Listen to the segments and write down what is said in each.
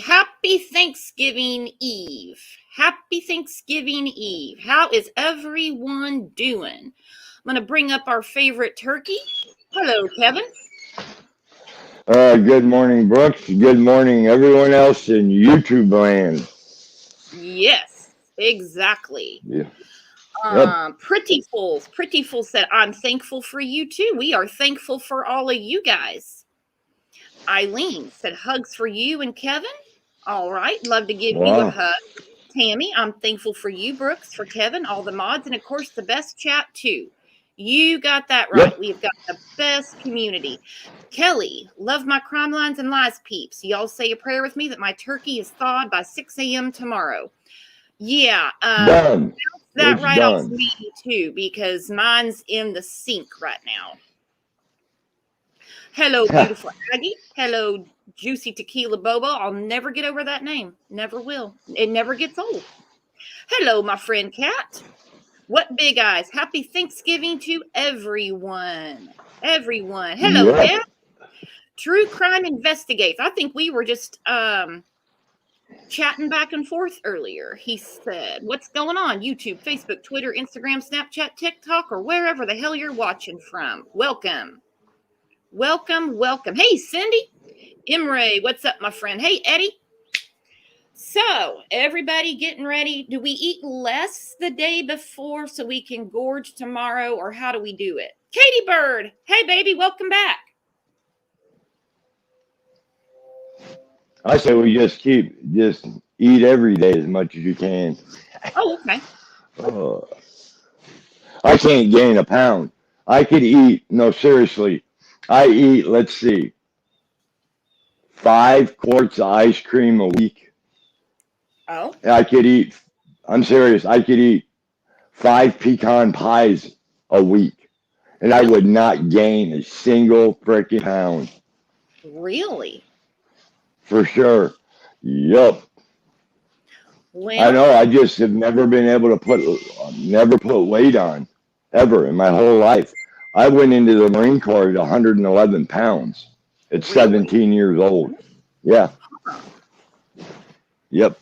Happy Thanksgiving Eve. Happy Thanksgiving Eve. How is everyone doing? I'm going to bring up our favorite turkey. Hello, Kevin. Good morning, Brooks. Good morning, everyone else in YouTube land. Yes, exactly. Yeah. Yep. Pretty full said, I'm thankful for you too. We are thankful for all of you guys. Eileen said, hugs for you and Kevin. All right, love to give you a hug. Tammy, I'm thankful for you, Brooks, for Kevin, all the mods, and of course the best chat too. You got that right. Yep. We've got the best community. Kelly, love my crime lines and lies peeps. Y'all say a prayer with me that my turkey is thawed by 6 a.m. tomorrow. Yeah, Done. that It's right done. off me too, because mine's in the sink right now. Hello, beautiful Aggie. Hello, Juicy Tequila Bobo. I'll never get over that name. Never will. It never gets old. Hello, my friend Kat. What big eyes. Happy Thanksgiving to everyone. Everyone. Hello, Yep. Dad. True Crime Investigates. I think we were just chatting back and forth earlier. He said, what's going on? YouTube, Facebook, Twitter, Instagram, Snapchat, TikTok, or wherever the hell you're watching from. Welcome. Welcome. Hey, Cindy. Imre, what's up, my friend? Hey, Eddie. So, everybody getting ready. Do we eat less the day before so we can gorge tomorrow, or how do we do it? Katie Bird. Hey, baby, welcome back. I say we just eat every day as much as you can. Oh, okay. I can't gain a pound. I could eat, no, seriously, I eat, let's see, 5 quarts of ice cream a week. Oh. I'm serious, I could eat 5 pecan pies a week, and I would not gain a single freaking pound. Really? For sure. Yup. Well, I know, I just have never been able to never put weight on, ever in my whole life. I went into the Marine Corps at 111 pounds at 17 years old. Yeah. Yep.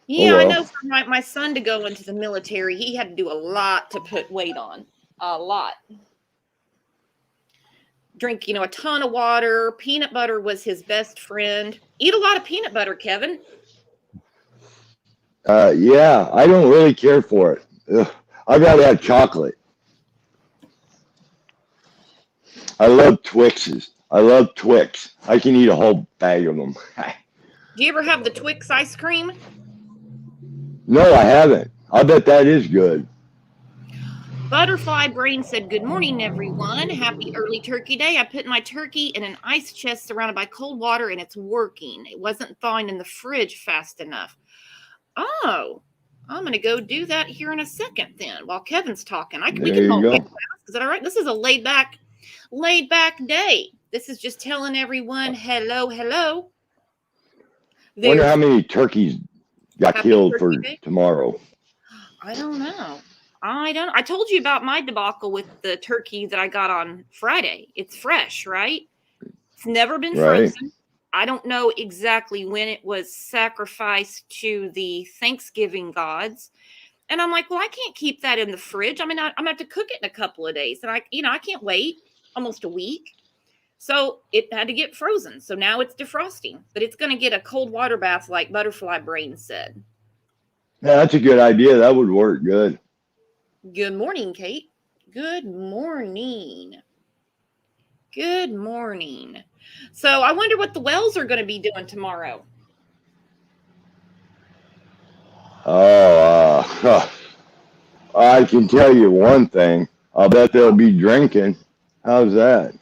Yeah, I know for my son to go into the military, he had to do a lot to put weight on. A lot. Drink, a ton of water. Peanut butter was his best friend. Eat a lot of peanut butter, Kevin. Yeah, I don't really care for it. Ugh. I'd rather have chocolate. I love Twixes. I love Twix. I can eat a whole bag of them. Do you ever have the Twix ice cream? No, I haven't. I bet that is good. Butterfly Brain said, good morning, everyone. Happy early turkey day. I put my turkey in an ice chest surrounded by cold water, and it's working. It wasn't thawing in the fridge fast enough. Oh, I'm going to go do that here in a second then while Kevin's talking. We can multitask. Is that all right? This is a laid back day. This is just telling everyone hello. Wonder how many turkeys got killed for tomorrow. I don't know. I told you about my debacle with the turkey that I got on Friday. It's fresh, right? It's never been frozen. I don't know exactly when it was sacrificed to the Thanksgiving gods. And I'm like, well, I can't keep that in the fridge. I'm going to have to cook it in a couple of days. And I can't wait almost a week. So it had to get frozen. So now it's defrosting, but it's going to get a cold water bath like Butterfly Brain said. Yeah, that's a good idea. That would work good. Good morning, Kate. Good morning. So I wonder what the Wells are going to be doing tomorrow. Oh, I can tell you one thing. I'll bet they'll be drinking. How's that?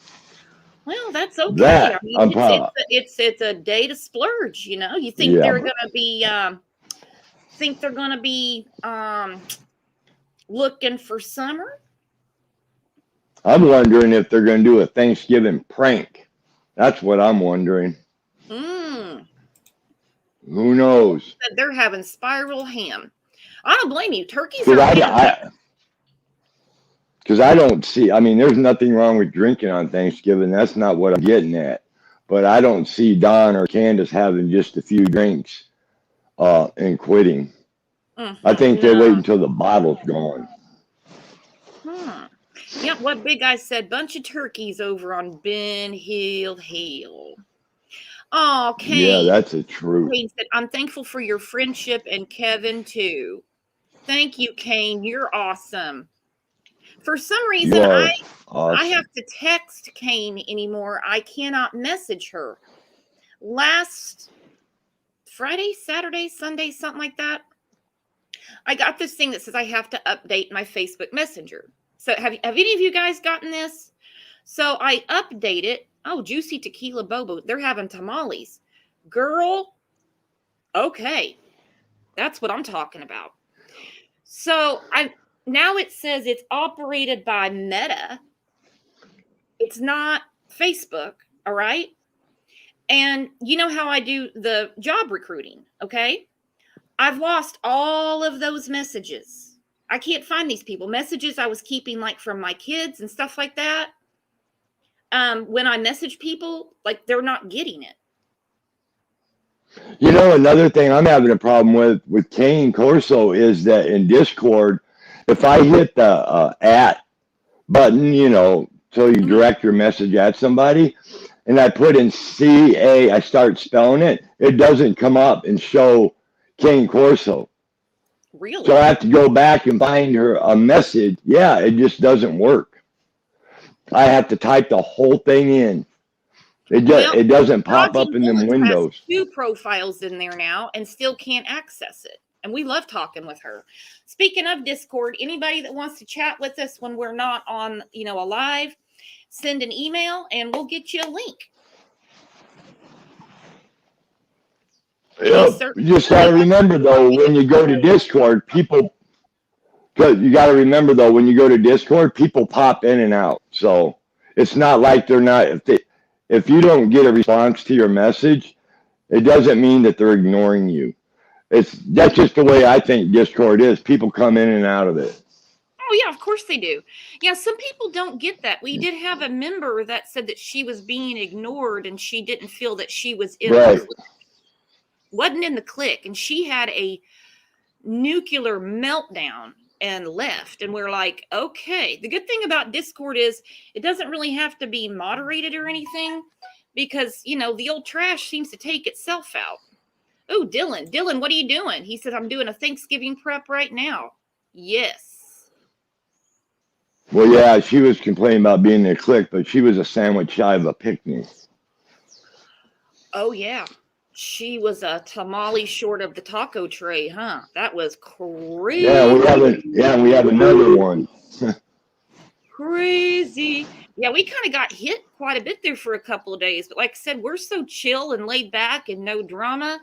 Well, that's okay. It's a day to splurge. You think they're going to be looking for summer? I'm wondering if they're going to do a Thanksgiving prank. That's what I'm wondering. Who knows? They're having spiral ham. I don't blame you. Turkeys are because I don't see. I mean, there's nothing wrong with drinking on Thanksgiving. That's not what I'm getting at. but I don't see Don or Candace having just a few drinks and quitting. I think they wait No. until the bottle's gone. Yeah, what Big Guy said, bunch of turkeys over on Ben Hill Hill. Oh, Kane. Yeah, that's a truth. Kane said, I'm thankful for your friendship and Kevin too. Thank you, Kane. You're awesome. For some reason, I awesome. have to text Kane anymore. I cannot message her. Last Friday, Saturday, Sunday, something like that, I got this thing that says I have to update my Facebook Messenger. So have any of you guys gotten this? So I update it. Oh, Juicy Tequila Bobo. They're having tamales. Girl, okay. That's what I'm talking about. So now it says it's operated by Meta. It's not Facebook, all right? And you know how I do the job recruiting, okay? I've lost all of those messages. I can't find these people. Messages I was keeping like from my kids and stuff like that. When I message people, like they're not getting it. You know, another thing I'm having a problem with Kane Corso is that in Discord, if I hit the at button, you know, so you direct your message at somebody, and I put in CA, I start spelling it, it doesn't come up and show Kane Corso. Really? So I have to go back and find her a message. Yeah, it just doesn't work. I have to type the whole thing in. It doesn't pop up in them windows. Has 2 profiles in there now and still can't access it. And we love talking with her. Speaking of Discord, anybody that wants to chat with us when we're not on, a live, send an email and we'll get you a link. Yep. You just got to remember, though, when you go to Discord, people pop in and out. So it's not like they're not, if you don't get a response to your message, it doesn't mean that they're ignoring you. That's just the way I think Discord is. People come in and out of it. Oh, yeah, of course they do. Yeah, some people don't get that. We did have a member that said that she was being ignored and she didn't feel that she was in the clique. Wasn't in the clique. And she had a nuclear meltdown and left. And we're like, okay. The good thing about Discord is it doesn't really have to be moderated or anything because, the old trash seems to take itself out. Oh, Dylan, what are you doing? He says, I'm doing a Thanksgiving prep right now. Yes. Well, yeah, she was complaining about being in a clique, but she was a sandwich shy of a picnic. Oh, yeah. She was a tamale short of the taco tray, huh? That was crazy. Yeah, we have another one. Crazy. Yeah, we kind of got hit quite a bit there for a couple of days. But like I said, we're so chill and laid back and no drama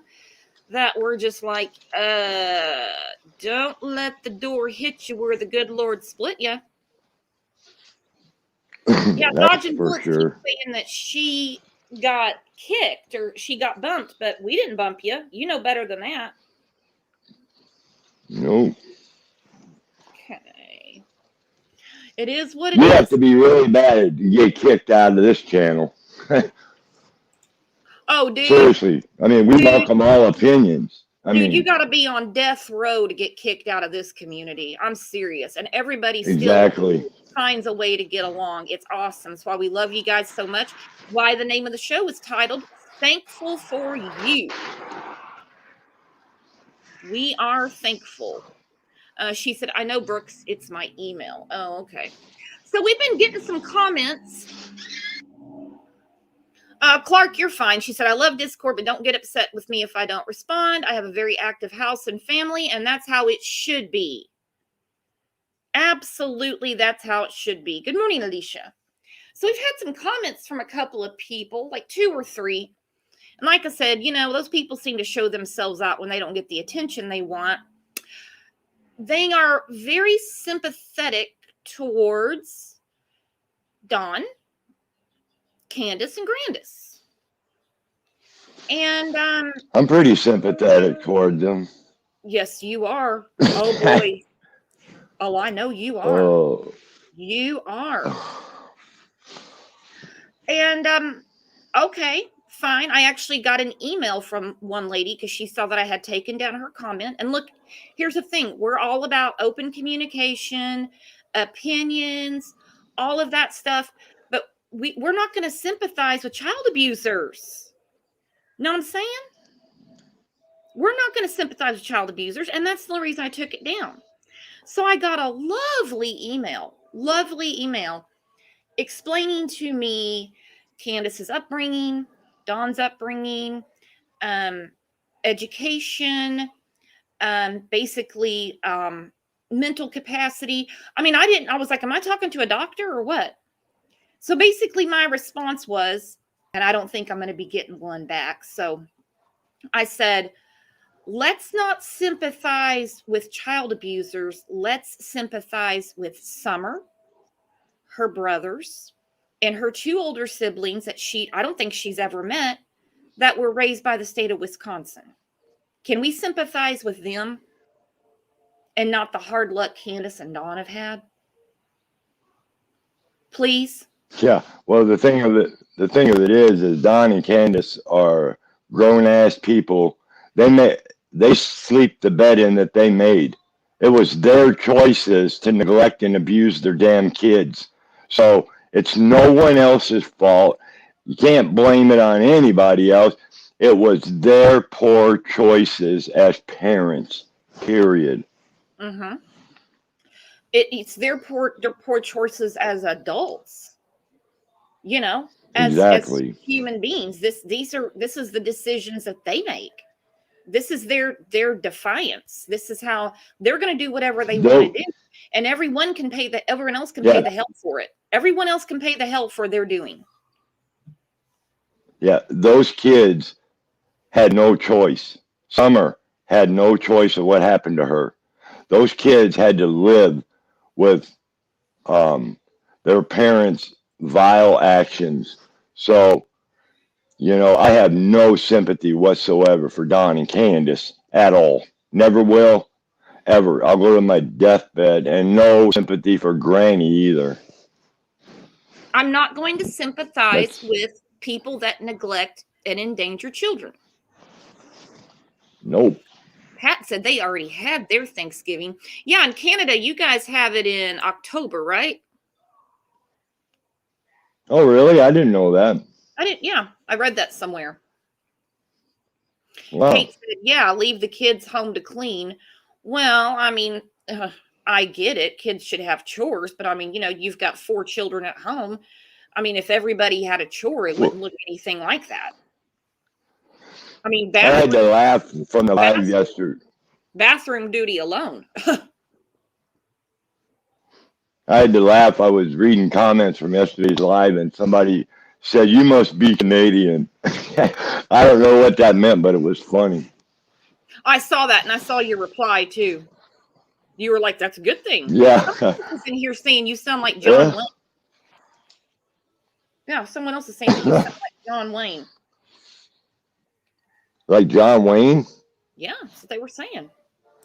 that we're just like, don't let the door hit you where the good Lord split you. Yeah, Dodge and Bullets keep saying that she got kicked or she got bumped, but we didn't bump you. You know better than that. Nope. Okay. It is what it is. You have to be really bad to get kicked out of this channel. Oh, dude. Seriously. I mean, we welcome all opinions. You got to be on death row to get kicked out of this community. I'm serious. And everybody still finds a way to get along. It's awesome. That's why we love you guys so much. Why the name of the show is titled Thankful for You. We are thankful. She said, I know, Brooks, it's my email. Oh, okay. So we've been getting some comments. Clark, you're fine. She said, I love Discord, but don't get upset with me if I don't respond. I have a very active house and family, and that's how it should be. Absolutely, that's how it should be. Good morning, Alicia. So we've had some comments from a couple of people, like 2 or 3. And like I said, those people seem to show themselves out when they don't get the attention they want. They are very sympathetic towards Dawn, Candace, and Grandis. And I'm pretty sympathetic toward them. Yes, you are. Oh boy. Oh, I know you are. Oh. You are. And Okay, fine. I actually got an email from one lady because she saw that I had taken down her comment. And look, here's the thing. We're all about open communication, opinions, all of that stuff. But we're not going to sympathize with child abusers. Know what I'm saying? We're not going to sympathize with child abusers. And that's the reason I took it down. So I got a lovely email explaining to me Candace's upbringing, Dawn's upbringing, education, basically mental capacity. I mean, I was like, am I talking to a doctor or what? So basically my response was, and I don't think I'm going to be getting one back. So I said, let's not sympathize with child abusers. Let's sympathize with Summer, her brothers, and her two older siblings that I don't think she's ever met, that were raised by the state of Wisconsin. Can we sympathize with them and not the hard luck Candace and Dawn have had? Please? Yeah. Well, the thing of it is Dawn and Candace are grown ass people. They sleep the bed in that they made. It was their choices to neglect and abuse their damn kids. So it's no one else's fault. You can't blame it on anybody else. It was their poor choices as parents, period. Mm-hmm. It's their poor choices as adults, you know, as human beings. This is the decisions that they make. This is their defiance. This is how they're going to do whatever they want to do. And everyone else can pay the hell for it. Everyone else can pay the hell for their doing. Yeah, those kids had no choice. Summer had no choice of what happened to her. Those kids had to live with their parents' vile actions. So, I have no sympathy whatsoever for Dawn and Candace at all. Never will, ever. I'll go to my deathbed, and no sympathy for Granny either. I'm not going to sympathize with people that neglect and endanger children. Nope. Pat said they already had their Thanksgiving. Yeah, in Canada, you guys have it in October, right? Oh, really? I didn't know that. Yeah, I read that somewhere. Wow. Kate said, yeah, leave the kids home to clean. Well, I mean, I get it. Kids should have chores, but I mean, you've got 4 children at home. I mean, if everybody had a chore, it wouldn't look anything like that. I mean, I had to laugh from the live yesterday. Bathroom duty alone. I had to laugh. I was reading comments from yesterday's live, and somebody said, "You must be Canadian." I don't know what that meant, but it was funny. I saw that, and I saw your reply too. You were like, "That's a good thing." Yeah. Someone else is in here saying you sound like John Wayne. Yeah, someone else is saying that you sound like John Wayne. Like John Wayne? Yeah, that's what they were saying.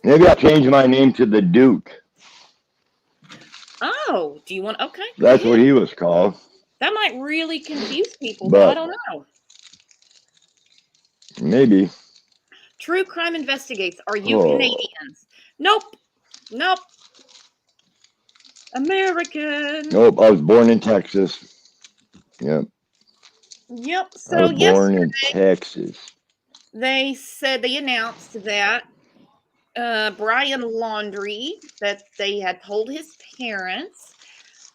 Maybe I'll change my name to the Duke. Oh, do you want? Okay. That's what he was called. That might really confuse people, but I don't know. Maybe. True Crime Investigates. Are you Canadians? Nope. American. Nope. I was born in Texas. Yep. So I was born in Texas. They announced that Brian Laundrie, that they had told his parents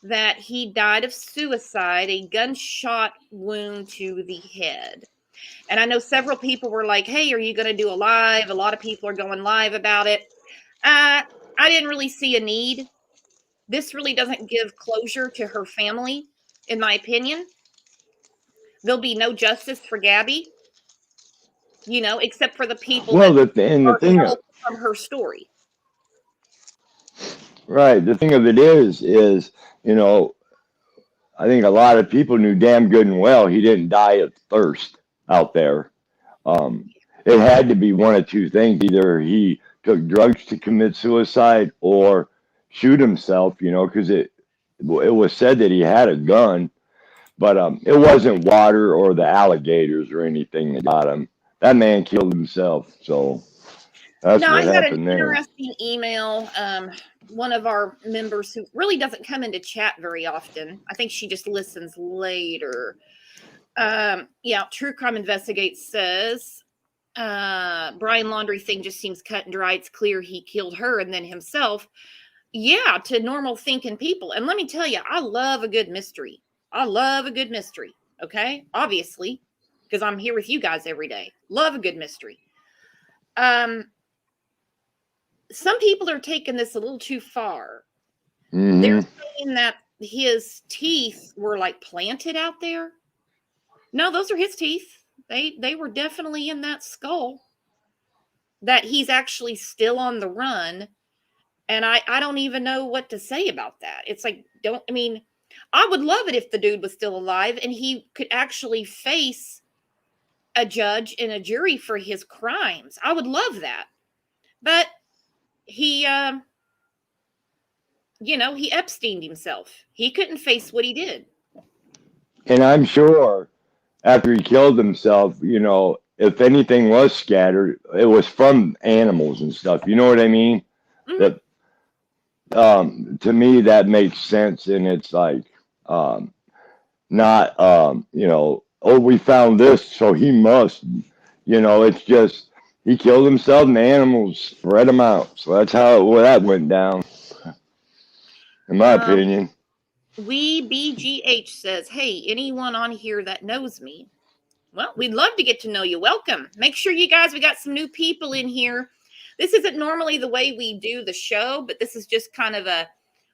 that he died of suicide, a gunshot wound to the head. And I know several people were like, hey, are you going to do a live? A lot of people are going live about it. I didn't really see a need. This really doesn't give closure to her family, in my opinion. There'll be no justice for Gabby, except for the people that from her story. Right. The thing of it is, I think a lot of people knew damn good and well he didn't die of thirst out there. It had to be one of two things. Either he took drugs to commit suicide or shoot himself, because it was said that he had a gun, But it wasn't water or the alligators or anything that got him. That man killed himself. So that's Now, I what had an happened there. interesting email. One of our members who really doesn't come into chat very often. I think she just listens later. Yeah, True Crime Investigates says Brian Laundrie thing just seems cut and dry. It's clear he killed her and then himself. Yeah, to normal thinking people. And let me tell you, I love a good mystery. I love a good mystery. Okay, obviously, because I'm here with you guys every day. Love a good mystery. Some people are taking this a little too far. They're saying that his teeth were like planted out there. No, those are his teeth. They were definitely in that skull. That he's actually still on the run. And I don't even know what to say about that. It's like, I would love it if the dude was still alive and he could actually face a judge and a jury for his crimes. I would love that. But he he Epsteined himself. He couldn't face what he did. And I'm sure after he killed himself, if anything was scattered, it was from animals and stuff. You know what I mean? Mm-hmm. That to me that makes sense, and it's like not oh, we found this, so he must. It's just he killed himself, and the animals spread him out. So that's how that went down, in my opinion. BGH says, hey, anyone on here that knows me? Well, we'd love to get to know you. Welcome. Make sure we got some new people in here. This isn't normally the way we do the show, but this is just kind of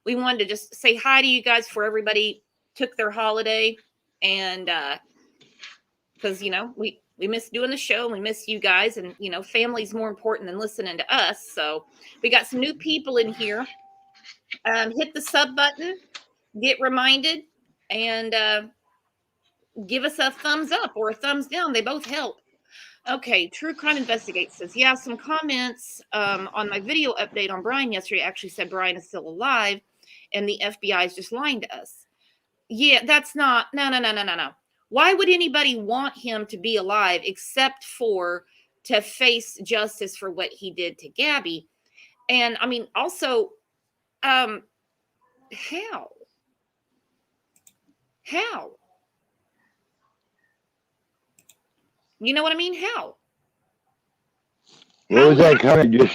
we wanted to just say hi to you guys before everybody took their holiday. And because, we miss doing the show and we miss you guys, and, family's more important than listening to us. So we got some new people in here. Hit the sub button, get reminded, and give us a thumbs up or a thumbs down. They both help. Okay, True Crime Investigates says, yeah, some comments on my video update on Brian yesterday actually said Brian is still alive and the FBI is just lying to us. Yeah, that's not, no. Why would anybody want him to be alive except for to face justice for what he did to Gabby? And I mean, also, how? How? You know what I mean? How? What was that kind of just?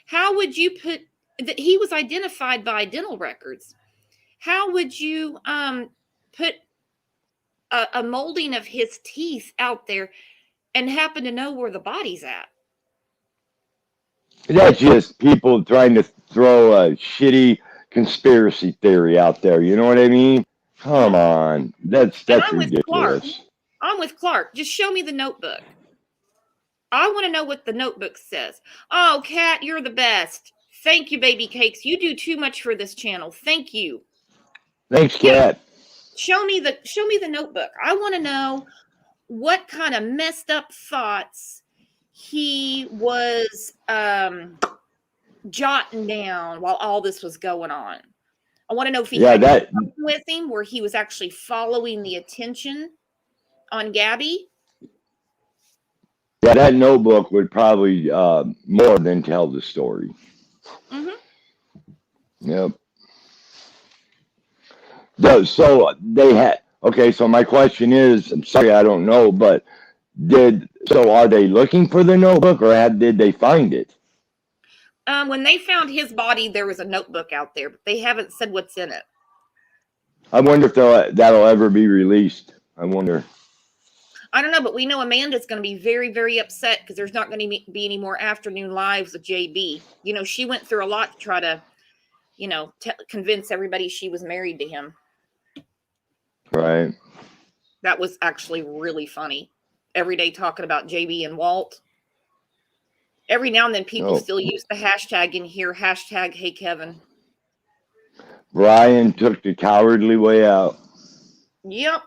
How would you put that he was identified by dental records? How would you put a molding of his teeth out there and happen to know where the body's at? That's just people trying to throw a shitty conspiracy theory out there. You know what I mean? Come on, that's ridiculous. I'm with Clark. Just show me the notebook. I want to know what the notebook says. Oh, Kat, you're the best. Thank you, baby cakes. You do too much for this channel. Thank you. Thanks, Kat. Show me the notebook. I want to know what kind of messed up thoughts he was jotting down while all this was going on. I want to know if he had something with him where he was actually following the attention on Gabby. Yeah, that notebook would probably more than tell the story. Yep. So they had, okay, so my question is, I'm sorry, I don't know, but are they looking for the notebook, or did they find it? When they found his body, there was a notebook out there, but they haven't said what's in it. I wonder if that'll ever be released. I wonder. I don't know, but we know Amanda's going to be very, very upset because there's not going to be any more afternoon lives with JB. She went through a lot to try to, convince everybody she was married to him. Right. That was actually really funny. Every day talking about JB and Walt. Every now and then people still use the hashtag in here, hashtag Hey Kevin. Brian took the cowardly way out. Yep.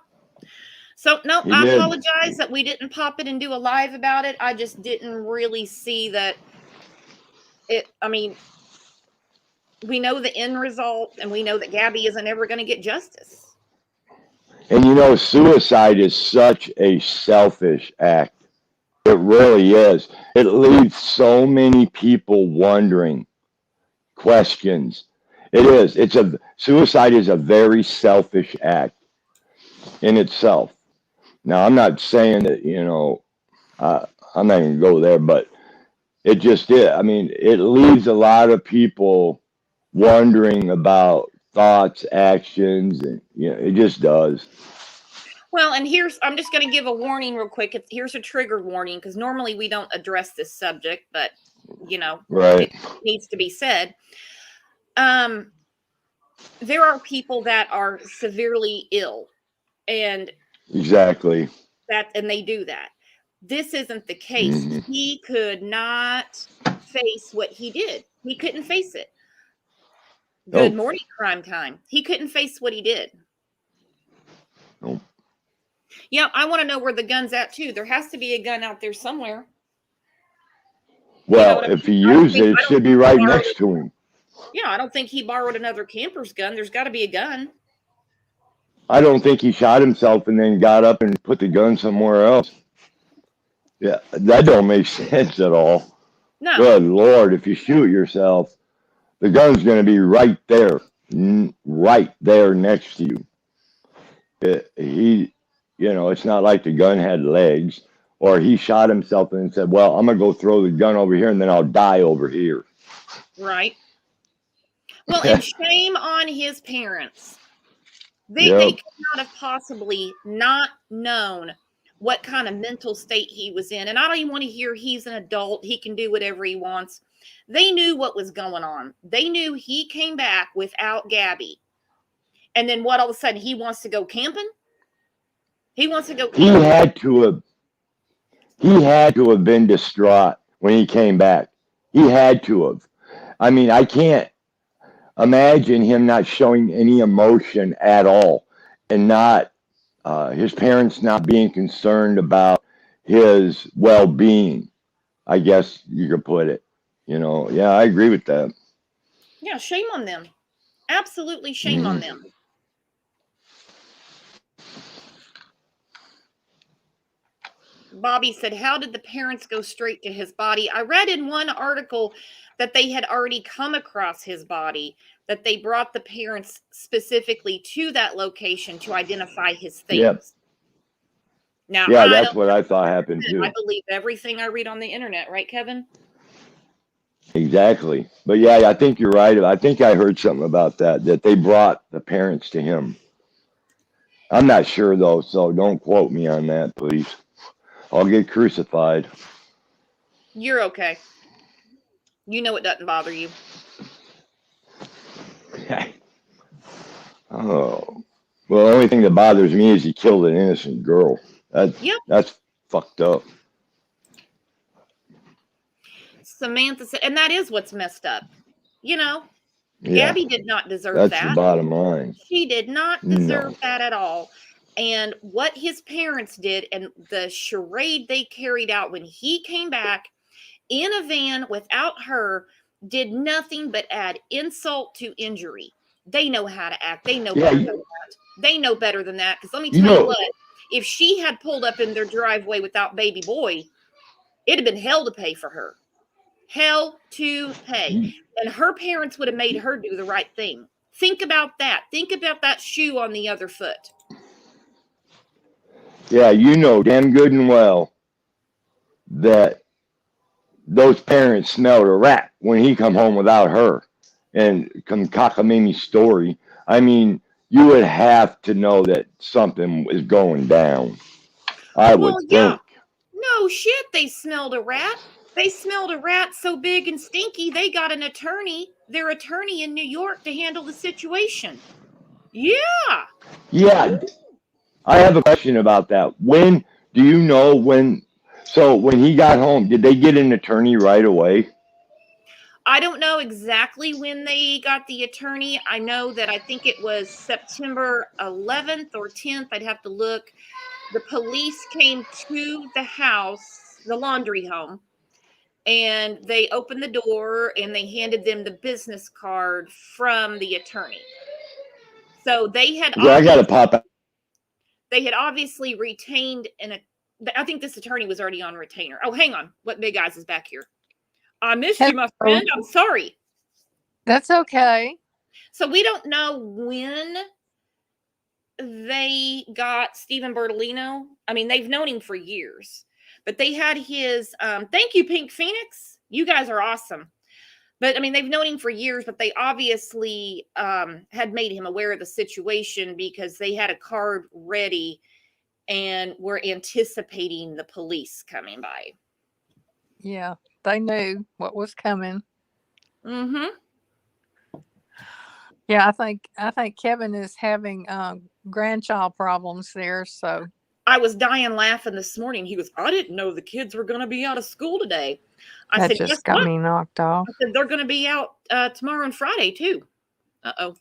So, no, I apologize that we didn't pop it and do a live about it. I just didn't really see that we know the end result, and we know that Gabby isn't ever going to get justice. And suicide is such a selfish act. It really is. It leaves so many people wondering questions. It is. Suicide is a very selfish act in itself. Now, I'm not saying that, I'm not going to go there, but it just is. I mean, it leaves a lot of people wondering about thoughts, actions, and it just does. Well, and I'm just going to give a warning real quick. Here's a trigger warning, because normally we don't address this subject, but Right. it needs to be said. There are people that are severely ill, and exactly and they do that. This isn't the case. Mm-hmm. He could not face what he did. He couldn't face it. Good morning, crime time. He couldn't face what he did. Oh. Yeah, I want to know where the gun's at too. There has to be a gun out there somewhere. Well, if he used it, it should be right next to him. Yeah, I don't think he borrowed another camper's gun. There's got to be a gun. I don't think he shot himself and then got up and put the gun somewhere else. Yeah, that don't make sense at all. No. Good Lord, if you shoot yourself, the gun's going to be right there next to you. It's not like the gun had legs, or he shot himself and said, well, I'm going to go throw the gun over here and then I'll die over here. Right. Well, and shame on his parents. They could not have possibly not known what kind of mental state he was in. And I don't even want to hear he's an adult. He can do whatever he wants. They knew what was going on. They knew he came back without Gabby. And then what, all of a sudden he wants to go camping? He wants to go camping. He had to have been distraught when he came back. He had to have. I mean, I can't imagine him not showing any emotion at all, and not his parents not being concerned about his well-being, I guess you could put it. Yeah, I agree with that. Yeah, shame on them. Absolutely shame on them. Bobby said, how did the parents go straight to his body? I read in one article that they had already come across his body, that they brought the parents specifically to that location to identify his things. Yep. Now, yeah, that's what I thought happened too. I believe everything I read on the internet, right, Kevin? Exactly. But yeah, I think you're right. I think I heard something about that they brought the parents to him. I'm not sure though, so don't quote me on that, please. I'll get crucified. You're okay. You know it doesn't bother you. Oh. Well, the only thing that bothers me is he killed an innocent girl. That's fucked up. Samantha said, and that is what's messed up. Gabby did not deserve that. That's the bottom line. She did not deserve that at all. And what his parents did and the charade they carried out when he came back in a van without her did nothing but add insult to injury. They know how to act. They know better than that. They know better than that. Because let me tell you what, if she had pulled up in their driveway without baby boy, it'd have been hell to pay for her. Hell to pay. And her parents would have made her do the right thing. Think about that. Think about that shoe on the other foot. Yeah, damn good and well that those parents smelled a rat when he come home without her. And come cockamamie story. I mean, you would have to know that something is going down. I would think. No shit, they smelled a rat. They smelled a rat so big and stinky, they got their attorney in New York to handle the situation. Yeah. Yeah. I have a question about that. When he got home, did they get an attorney right away? I don't know exactly when they got the attorney. I know that I think it was September 11th or 10th. I'd have to look. The police came to the house, the laundry home, and they opened the door and they handed them the business card from the attorney. So they had. I got to pop out. they had obviously retained I think this attorney was already on retainer. Oh, hang on. What Big Eyes is back here? I missed you, my friend. I'm sorry. That's okay. So we don't know when they got Stephen Bertolino. I mean, they've known him for years, but they had his, thank you, Pink Phoenix. You guys are awesome. But I mean, they've known him for years, but they obviously had made him aware of the situation because they had a card ready and were anticipating the police coming by. Yeah, they knew what was coming. Mm-hmm. Yeah, I think Kevin is having grandchild problems there. So I was dying laughing this morning. He goes, I didn't know the kids were going to be out of school today. I said, just got me knocked off. I said, they're going to be out tomorrow and Friday too. Uh-oh.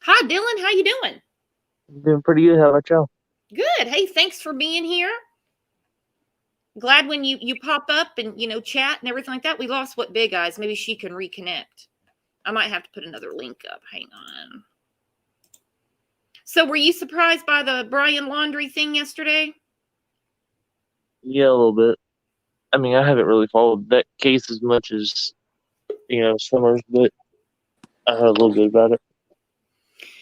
Hi, Dylan. How you doing? Doing pretty good. How about y'all? Good. Hey, thanks for being here. Glad when you pop up and, you know, chat and everything like that. We lost what Big Eyes. Maybe she can reconnect. I might have to put another link up. Hang on. So were you surprised by the Brian Laundrie thing yesterday? Yeah, a little bit. I mean, I haven't really followed that case as much as, you know, Summers, but I heard a little bit about it.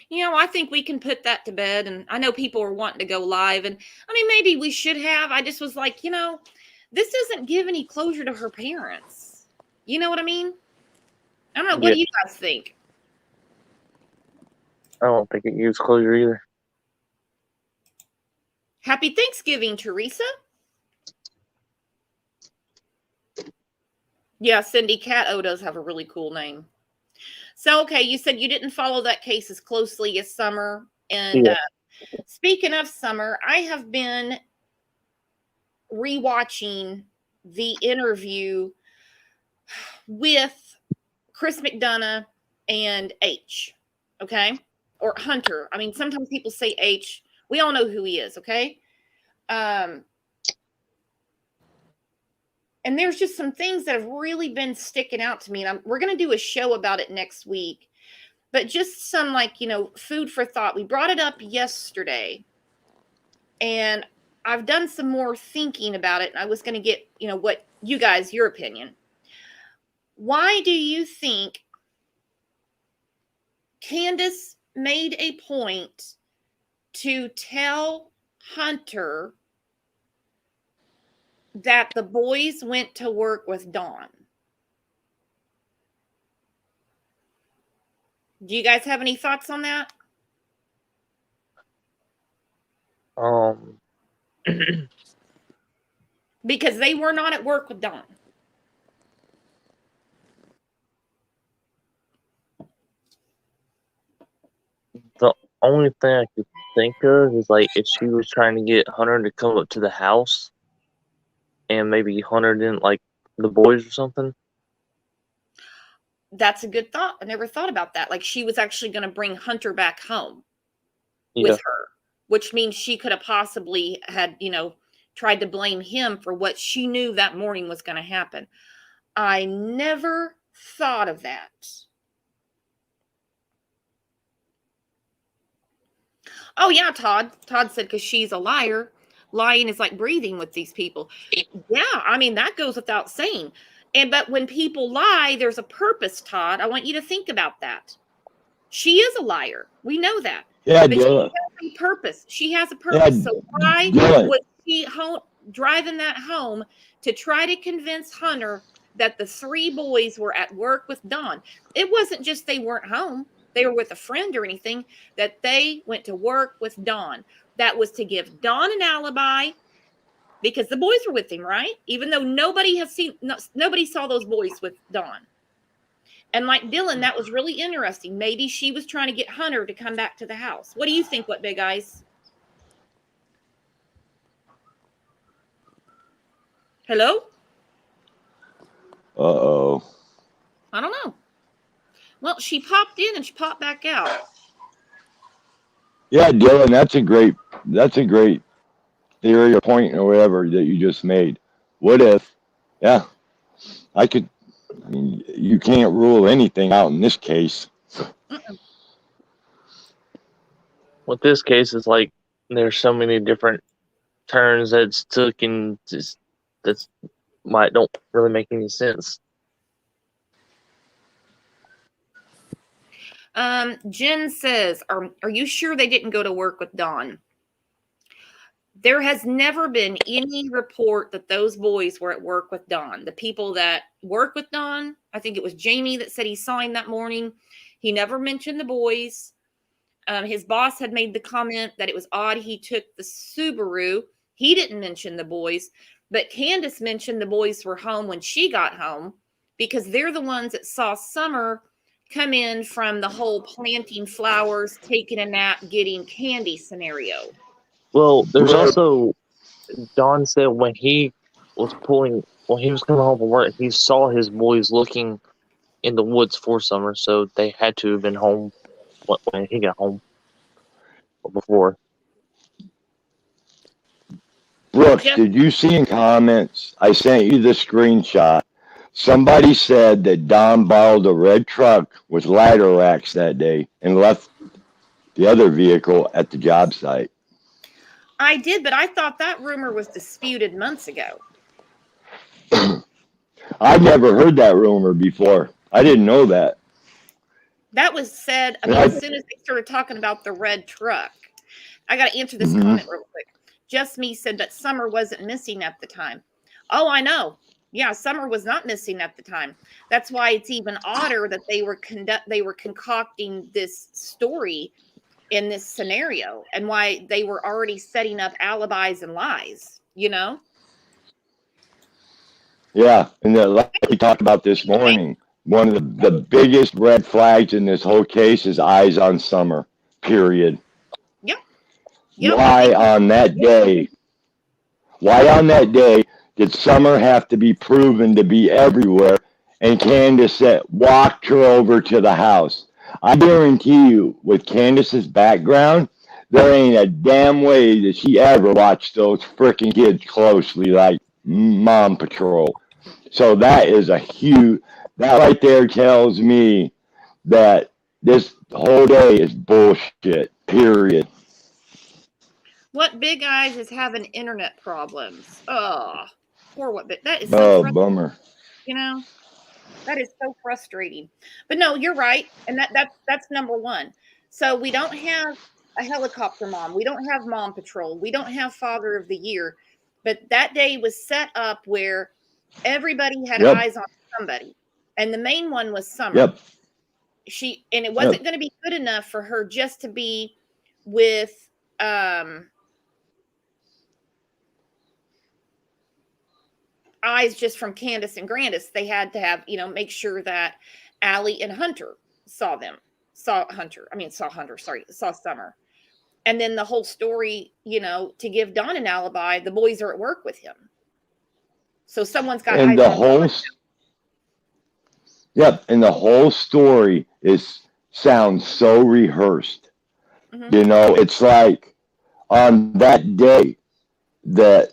You know, I think we can put that to bed. And I know people are wanting to go live. And I mean, maybe we should have. I just was like, you know, this doesn't give any closure to her parents. You know what I mean? I don't know. What do you guys think? I don't think it gives closure either. Happy Thanksgiving, Teresa. Yeah, Cindy Cat O does have a really cool name. So, okay, you said you didn't follow that case as closely as Summer. And speaking of Summer, I have been rewatching the interview with Chris McDonough and H, okay? Or Hunter. I mean, sometimes people say H. We all know who he is, okay? And there's just some things that have really been sticking out to me. And we're going to do a show about it next week. But just some, like, you know, food for thought. We brought it up yesterday. And I've done some more thinking about it. And I was going to get, you know, what you guys, your opinion. Why do you think Candace made a point to tell Hunter that the boys went to work with Dawn? Do you guys have any thoughts on that? Because they were not at work with Dawn. The only thing I could think of is, like, if she was trying to get Hunter to come up to the house and maybe Hunter didn't like the boys or something. That's a good thought. I never thought about that. Like, she was actually going to bring Hunter back home with her, which means she could have possibly had, you know, tried to blame him for what she knew that morning was going to happen. I never thought of that. Oh, yeah, Todd. Todd said because she's a liar. Lying is like breathing with these people. Yeah, I mean, that goes without saying. But when people lie, there's a purpose, Todd. I want you to think about that. She is a liar. We know that. Yeah, but she has a purpose. She has a purpose. So why was she driving that home to try to convince Hunter that the three boys were at work with Dawn? It wasn't just they weren't home. They were with a friend or anything, that they went to work with Dawn. That was to give Dawn an alibi because the boys were with him, right? Even though nobody saw those boys with Dawn. And like Dylan, that was really interesting. Maybe she was trying to get Hunter to come back to the house. What do you think, what Big Eyes? Hello? Uh-oh. I don't know. Well, she popped in and she popped back out. Yeah, Dylan, that's a great theory or point or whatever that you just made. What if, I mean, you can't rule anything out in this case. With this case, it's like there's so many different turns that it's took, and just that's why it don't really make any sense. Jen says, are you sure they didn't go to work with Dawn? There has never been any report that those boys were at work with Dawn. The people that work with Dawn, I think it was Jamie that said he saw him that morning. He never mentioned the boys. His boss had made the comment that it was odd he took the Subaru. He didn't mention the boys, but Candace mentioned the boys were home when she got home because they're the ones that saw Summer come in from the whole planting flowers, taking a nap, getting candy scenario. Well, there's also, Don said when he was coming home from work, he saw his boys looking in the woods for Summer, so they had to have been home when he got home or before. Brooks, did you see in comments? I sent you the screenshot. Somebody said that Don borrowed a red truck with ladder racks that day and left the other vehicle at the job site. I did, but I thought that rumor was disputed months ago. I've never heard that rumor before. I didn't know that. That was said, as soon as they started talking about the red truck. I got to answer this comment real quick. Just Me said that Summer wasn't missing at the time. Oh, I know. Yeah, Summer was not missing at the time. That's why it's even odder that they were concocting this story in this scenario, and why they were already setting up alibis and lies, Yeah, and like we talked about this morning, one of the biggest red flags in this whole case is eyes on Summer, period. Yep. Why on that day did Summer have to be proven to be everywhere and Candace walked her over to the house? I guarantee you, with Candace's background, there ain't a damn way that she ever watched those freaking kids closely like Mom Patrol. So that is that right there tells me that this whole day is bullshit, period. What Big Eyes is having internet problems. Oh, poor what? But that is so bummer. That is so frustrating. But no, you're right, and that's number one. So we don't have a helicopter mom. We don't have Mom Patrol. We don't have Father of the Year. But that day was set up where everybody had eyes on somebody, and the main one was Summer. Yep. It wasn't going to be good enough for her just to be with eyes just from Candace and Grandis. They had to have, make sure that Allie and Hunter saw Summer. And then the whole story, to give Don an alibi, the boys are at work with him. So someone's got eyes on him. Yep, and the whole story sounds so rehearsed. Mm-hmm. It's like on that day that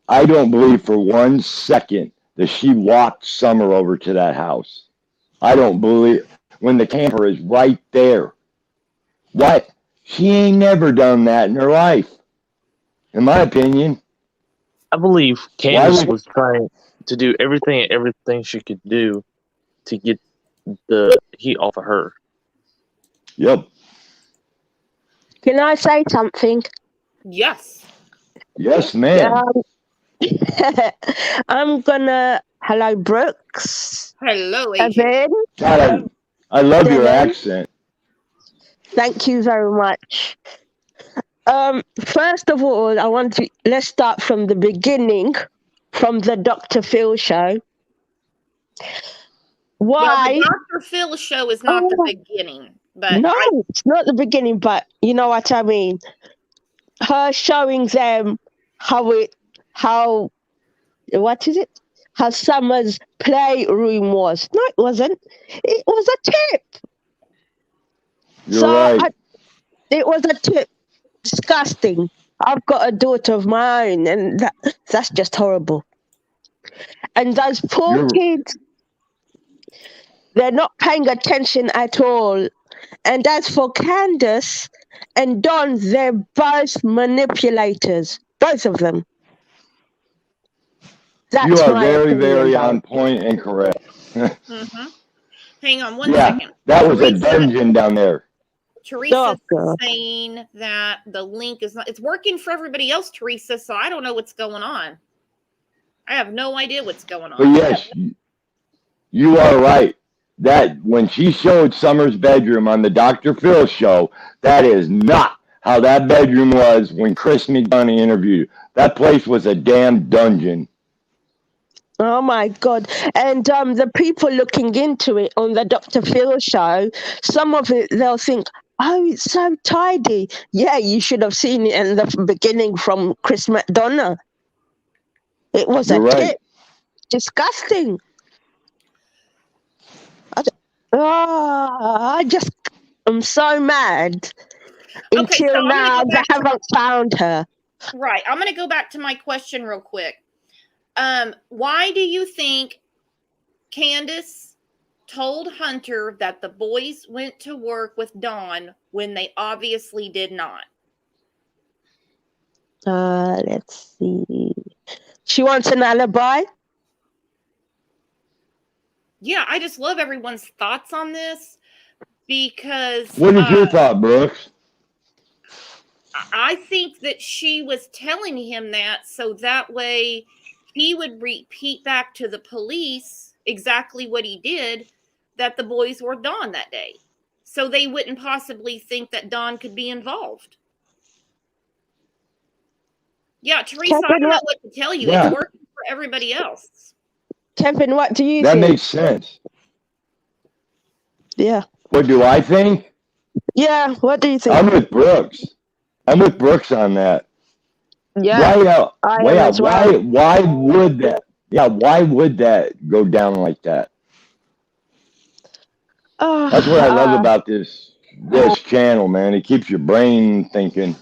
I don't believe for 1 second that she walked Summer over to that house. I don't believe when the camper is right there. What? She ain't never done that in her life, in my opinion. I believe Candace was trying to do everything she could do to get the heat off of her. Yep. Can I say something? Yes. Yes, ma'am. Hello, Brooks. Hello, Evan. God, I love your accent. Thank you very much. First of all, let's start from the beginning, from the Dr. Phil show. Why? Well, the Dr. Phil show is not the beginning. But no, it's not the beginning, but you know what I mean. Her showing them how Summer's playroom was. No, it wasn't. It was a tip. You're right. It was a tip. Disgusting. I've got a daughter of my own, and that's just horrible. And those poor kids, they're not paying attention at all. And as for Candace, and Don, they're both manipulators. Both of them. That's You are my very, opinion, very though. on point and correct. Mm-hmm. Hang on one Yeah, second. that was a dungeon down there. Teresa's Oh, God. saying that the link is not, it's working for everybody else, Teresa, so I don't know what's going on. I have no idea what's going on. But yes, you are right. That when she showed Summer's bedroom on the Dr. Phil show, that is not how that bedroom was when Chris McDonough interviewed. That place was a damn dungeon. Oh my God. And the people looking into it on the Dr. Phil show, some of it they'll think, oh, it's so tidy. Yeah, you should have seen it in the beginning from Chris McDonough. It was You're a right. tip. Disgusting. I just am so mad. Okay, so Until I'm now, gonna go they back to haven't found her. right. I'm gonna go back to my question real quick. Why do you think Candace told Hunter that the boys went to work with Dawn when they obviously did not? Let's see. She wants an alibi? Yeah, I just love everyone's thoughts on this because What is your thought, Brooks? I think that she was telling him that so that way he would repeat back to the police exactly what he did, that the boys were Dawn that day. So they wouldn't possibly think that Dawn could be involved. Yeah, Teresa, Kevin, I don't know what to tell you. Yeah. It's working for everybody else. Kevin, what do you That think? makes sense. Yeah. What do I think? Yeah, what do you think? I'm with Brooks. I'm with Brooks on that. Yeah, I am as well. Why would that? Yeah, why would that go down like that? That's what I love about this channel, man. It keeps your brain thinking.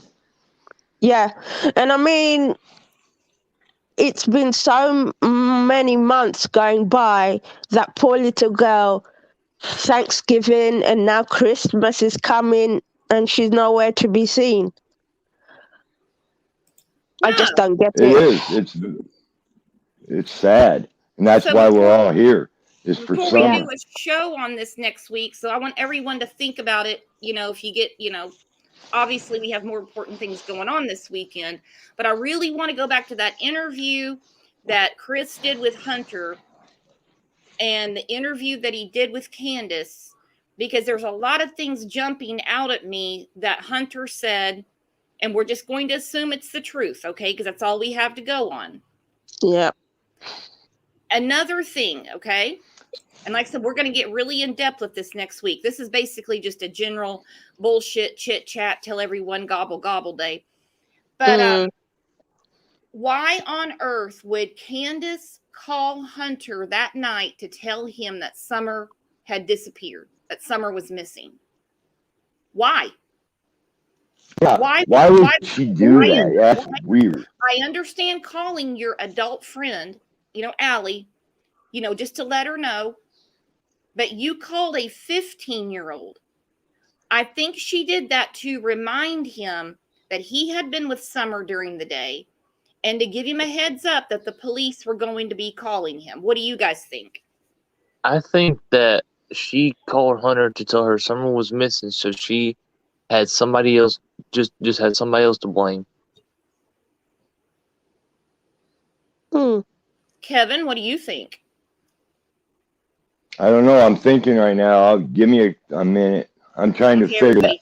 Yeah, and I mean, it's been so many months going by. That poor little girl, Thanksgiving and now Christmas is coming and she's nowhere to be seen. I just don't get It it. is. It's sad, and that's So why we're all here. Is for before we some. do a show on this next week, so I want everyone to think about it. You know, if you get, obviously we have more important things going on this weekend, but I really want to go back to that interview that Chris did with Hunter and the interview that he did with Candace, because there's a lot of things jumping out at me that Hunter said, and we're just going to assume it's the truth, okay? Because that's all we have to go on. Yeah. Another thing, okay? And like I said, we're going to get really in depth with this next week. This is basically just a general bullshit chit chat, tell everyone gobble gobble day. But why on earth would Candace call Hunter that night to tell him that Summer had disappeared, that Summer was missing? Why? Yeah. Why would she do that? That's weird. I understand calling your adult friend, Allie, just to let her know. But you called a 15-year-old. I think she did that to remind him that he had been with Summer during the day and to give him a heads up that the police were going to be calling him. What do you guys think? I think that she called Hunter to tell her Summer was missing, so she had somebody else, just had somebody else to blame. Kevin, what do you think? I don't know. I'm thinking right now. Give me a minute. I'm trying to figure that.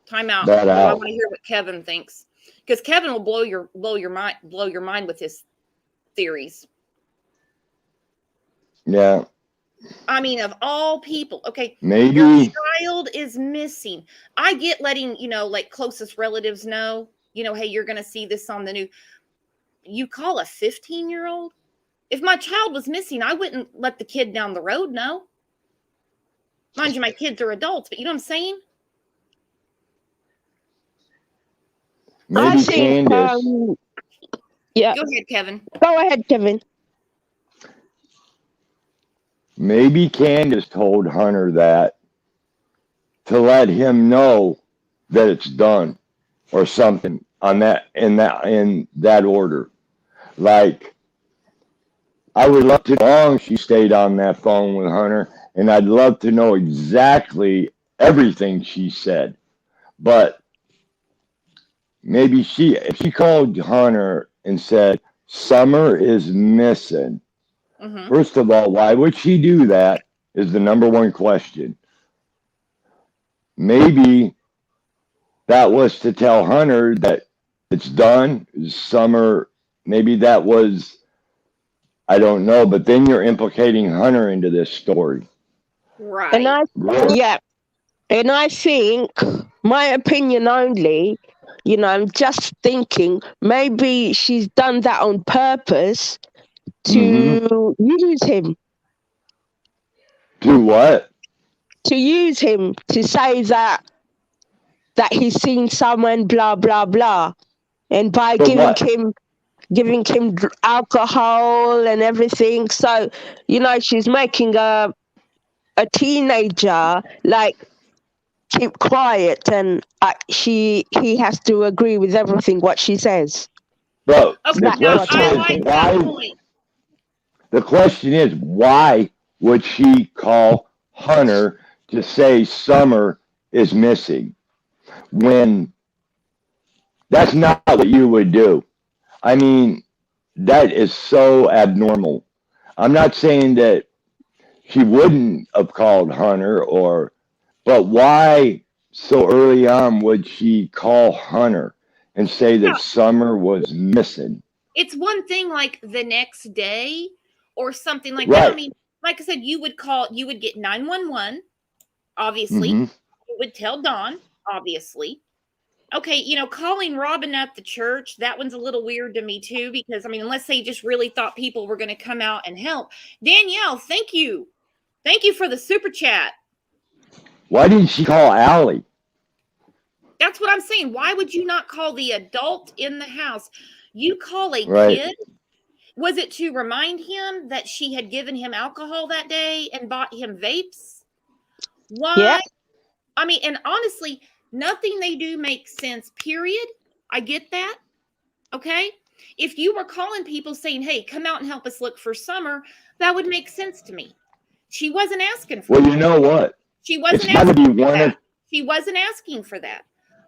Time out. That out. I want to hear what Kevin thinks, because Kevin will blow your mind with his theories. Yeah. I mean, of all people, okay, maybe your child is missing. I get letting, like closest relatives know, hey, you're going to see this on the news. You call a 15-year-old? If my child was missing, I wouldn't let the kid down the road know. Mind you, my kids are adults, but you know what I'm saying? Maybe I think, Candace. yeah. Go ahead, Kevin. Go ahead, Kevin. Maybe Candace told Hunter that to let him know that it's done or something on that in that order. Like, I would love to know how long she stayed on that phone with Hunter, and I'd love to know exactly everything she said. But maybe if she called Hunter and said, Summer is missing, first of all, why would she do that is the number one question. Maybe that was to tell Hunter that it's done, Summer, maybe that was, I don't know, but then you're implicating Hunter into this story. Right. And I think, my opinion only, I'm just thinking maybe she's done that on purpose to use him. To what? To use him to say that he's seen someone, blah blah blah, and by giving him alcohol and everything. So she's making a teenager like keep quiet, and he has to agree with everything what she says. But Okay, the question is, why would she call Hunter to say Summer is missing when that's not what you would do? I mean, that is so abnormal. I'm not saying that she wouldn't have called Hunter, but why so early on would she call Hunter and say that Summer was missing? It's one thing like the next day or something like that. I mean, like I said, you would get 911, obviously. You would tell Dawn, obviously. Okay, calling Robin at the church, that one's a little weird to me too, because, I mean, unless they just really thought people were going to come out and help. Danielle, thank you. Thank you for the super chat. Why didn't she call Allie? That's what I'm saying. Why would you not call the adult in the house? You call a kid? Was it to remind him that she had given him alcohol that day and bought him vapes? Why? Yeah. I mean, and honestly, nothing they do makes sense, period. I get that. Okay? If you were calling people saying, hey, come out and help us look for Summer, that would make sense to me. She wasn't asking for that. Well, you know what? She wasn't She wasn't asking for that.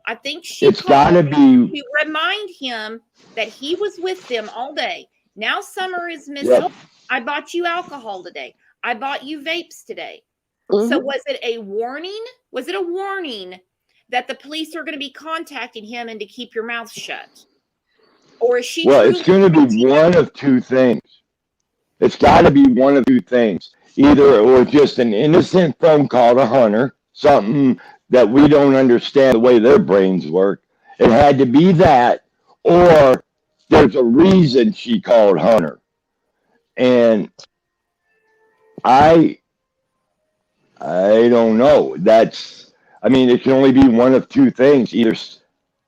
I think she called to remind him that he was with them all day. Now Summer is missing. Yep. I bought you alcohol today. I bought you vapes today. So was it a warning? Was it a warning that the police are going to be contacting him and to keep your mouth shut? Or is she? Well, it's going to be one of two things. It's got to be one of two things. Either it was just an innocent phone call to Hunter, something that we don't understand the way their brains work. It had to be that, or there's a reason she called Hunter. And I don't know. It can only be one of two things. Either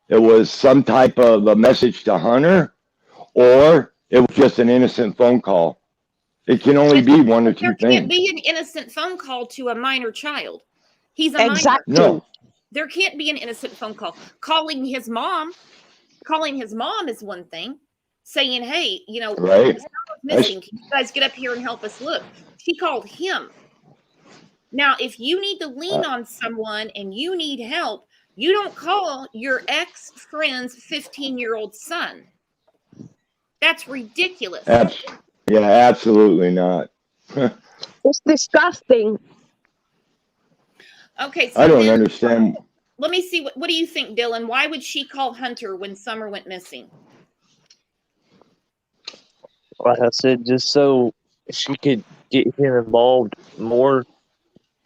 it was some type of a message to Hunter, or it was just an innocent phone call. It can only be one or two things. There can't be an innocent phone call to a minor child. He's a minor. No. There can't be an innocent phone call. Calling his mom is one thing. Saying, hey, missing. Can you guys get up here and help us look? She called him. Now, if you need to lean on someone and you need help, you don't call your ex-friend's 15-year-old son. That's ridiculous. Yeah, absolutely not. It's disgusting. Okay, so I don't understand. Let me see. What do you think, Dylan? Why would she call Hunter when Summer went missing? Like I said, just so she could get him involved more,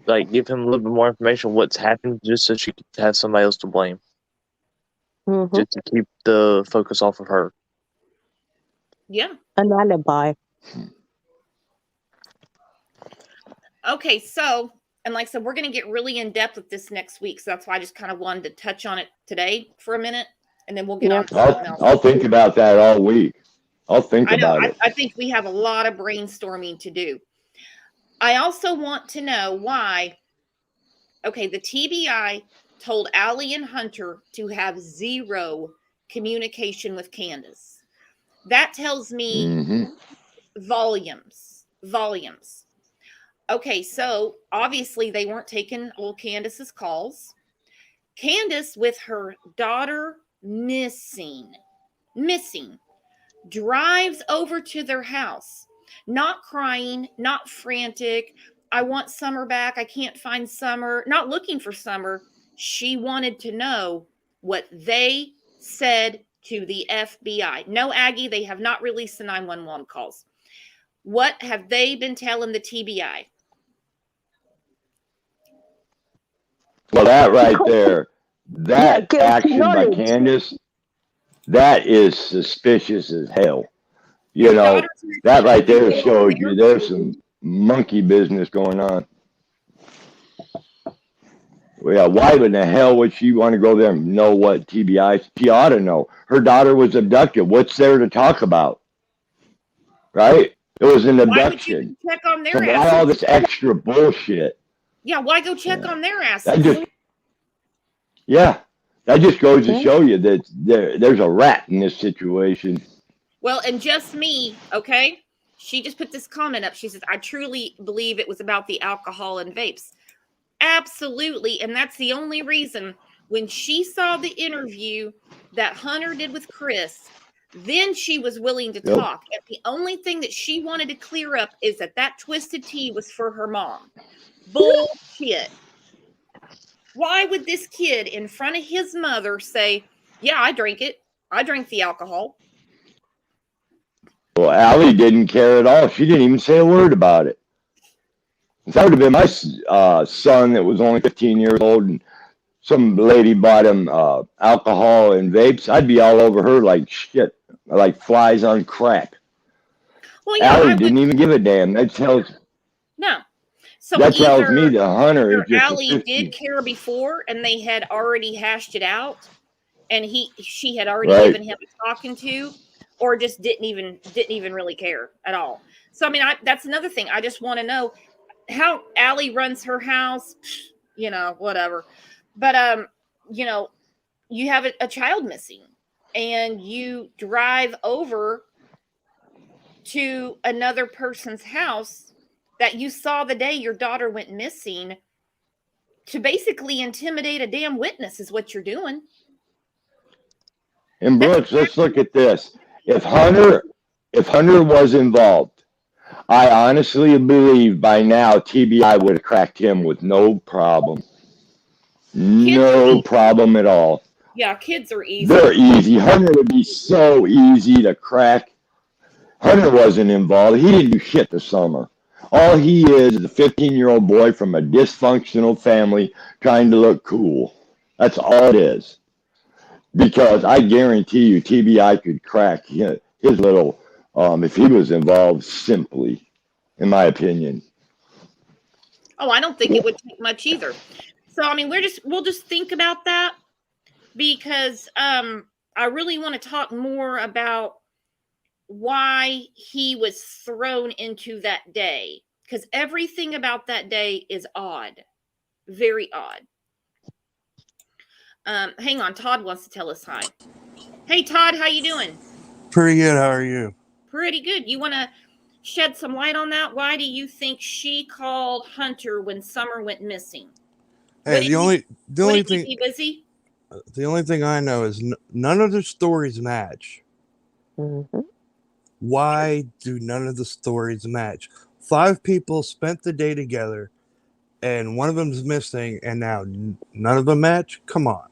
like give him a little bit more information on what's happened, just so she could have somebody else to blame. Just to keep the focus off of her. Yeah. An alibi. Okay, so, and like I said, we're going to get really in depth with this next week. So that's why I just kind of wanted to touch on it today for a minute, and then we'll get on to something else. I'll think about that all week. I'll think about it. I think we have a lot of brainstorming to do. I also want to know why, okay, the TBI told Allie and Hunter to have zero communication with Candace. That tells me volumes. Okay, so obviously they weren't taking old Candace's calls. Candace, with her daughter missing, drives over to their house, not crying, not frantic. I want Summer back. I can't find Summer. Not looking for Summer. She wanted to know what they said to the FBI. No, Aggie, they have not released the 911 calls. What have they been telling the TBI? Well, that right there, that action by Candace, that is suspicious as hell. You know, that right there showed you there's some monkey business going on. Well, yeah, why in the hell would she want to go there and know what TBI? She ought to know. Her daughter was abducted. What's there to talk about? Right? It was an abduction. Why check on their so why all this extra bullshit? Yeah, why go check on their asses? That just goes to show you that there's a rat in this situation. Well, and just me, okay? She just put this comment up. She says, I truly believe it was about the alcohol and vapes. Absolutely. And that's the only reason when she saw the interview that Hunter did with Chris, then she was willing to talk. And the only thing that she wanted to clear up is that twisted tea was for her mom. Bullshit. Why would this kid in front of his mother say, yeah, I drank it. I drank the alcohol. Well, Allie didn't care at all. She didn't even say a word about it. If that would have been my son that was only 15 years old and some lady bought him alcohol and vapes, I'd be all over her like shit, like flies on crack. Well, yeah, Allie didn't even give a damn. That tells no. So that tells me the Hunter is just Allie did care before, and they had already hashed it out, and she had already given him a talking to, or just didn't even really care at all. So I mean, that's another thing. I just want to know how Allie runs her house, you know, whatever. But you know, you have a child missing, and you drive over to another person's house that you saw the day your daughter went missing to basically intimidate a damn witness is what you're doing. And Brooks, let's look at this. If Hunter was involved, I honestly believe by now TBI would have cracked him with no problem. No problem at all. Yeah, kids are easy. They're easy. Hunter would be so easy to crack. Hunter wasn't involved. He didn't do shit this summer. All he is a 15-year-old boy from a dysfunctional family trying to look cool. That's all it is. Because I guarantee you TBI could crack his little, if he was involved simply, in my opinion. Oh, I don't think it would take much either. So, I mean, we'll just think about that because I really want to talk more about why he was thrown into that day, because everything about that day is odd, very odd. Hang on, Todd wants to tell us hi. Hey, Todd, how you doing? Pretty good. How are you? Pretty good. You want to shed some light on that? Why do you think she called Hunter when Summer went missing? Hey, the only thing he busy? The only thing I know is none of the stories match. Mm-hmm. Why do none of the stories match? 5 people spent the day together, and one of them's missing, and now none of them match? Come on.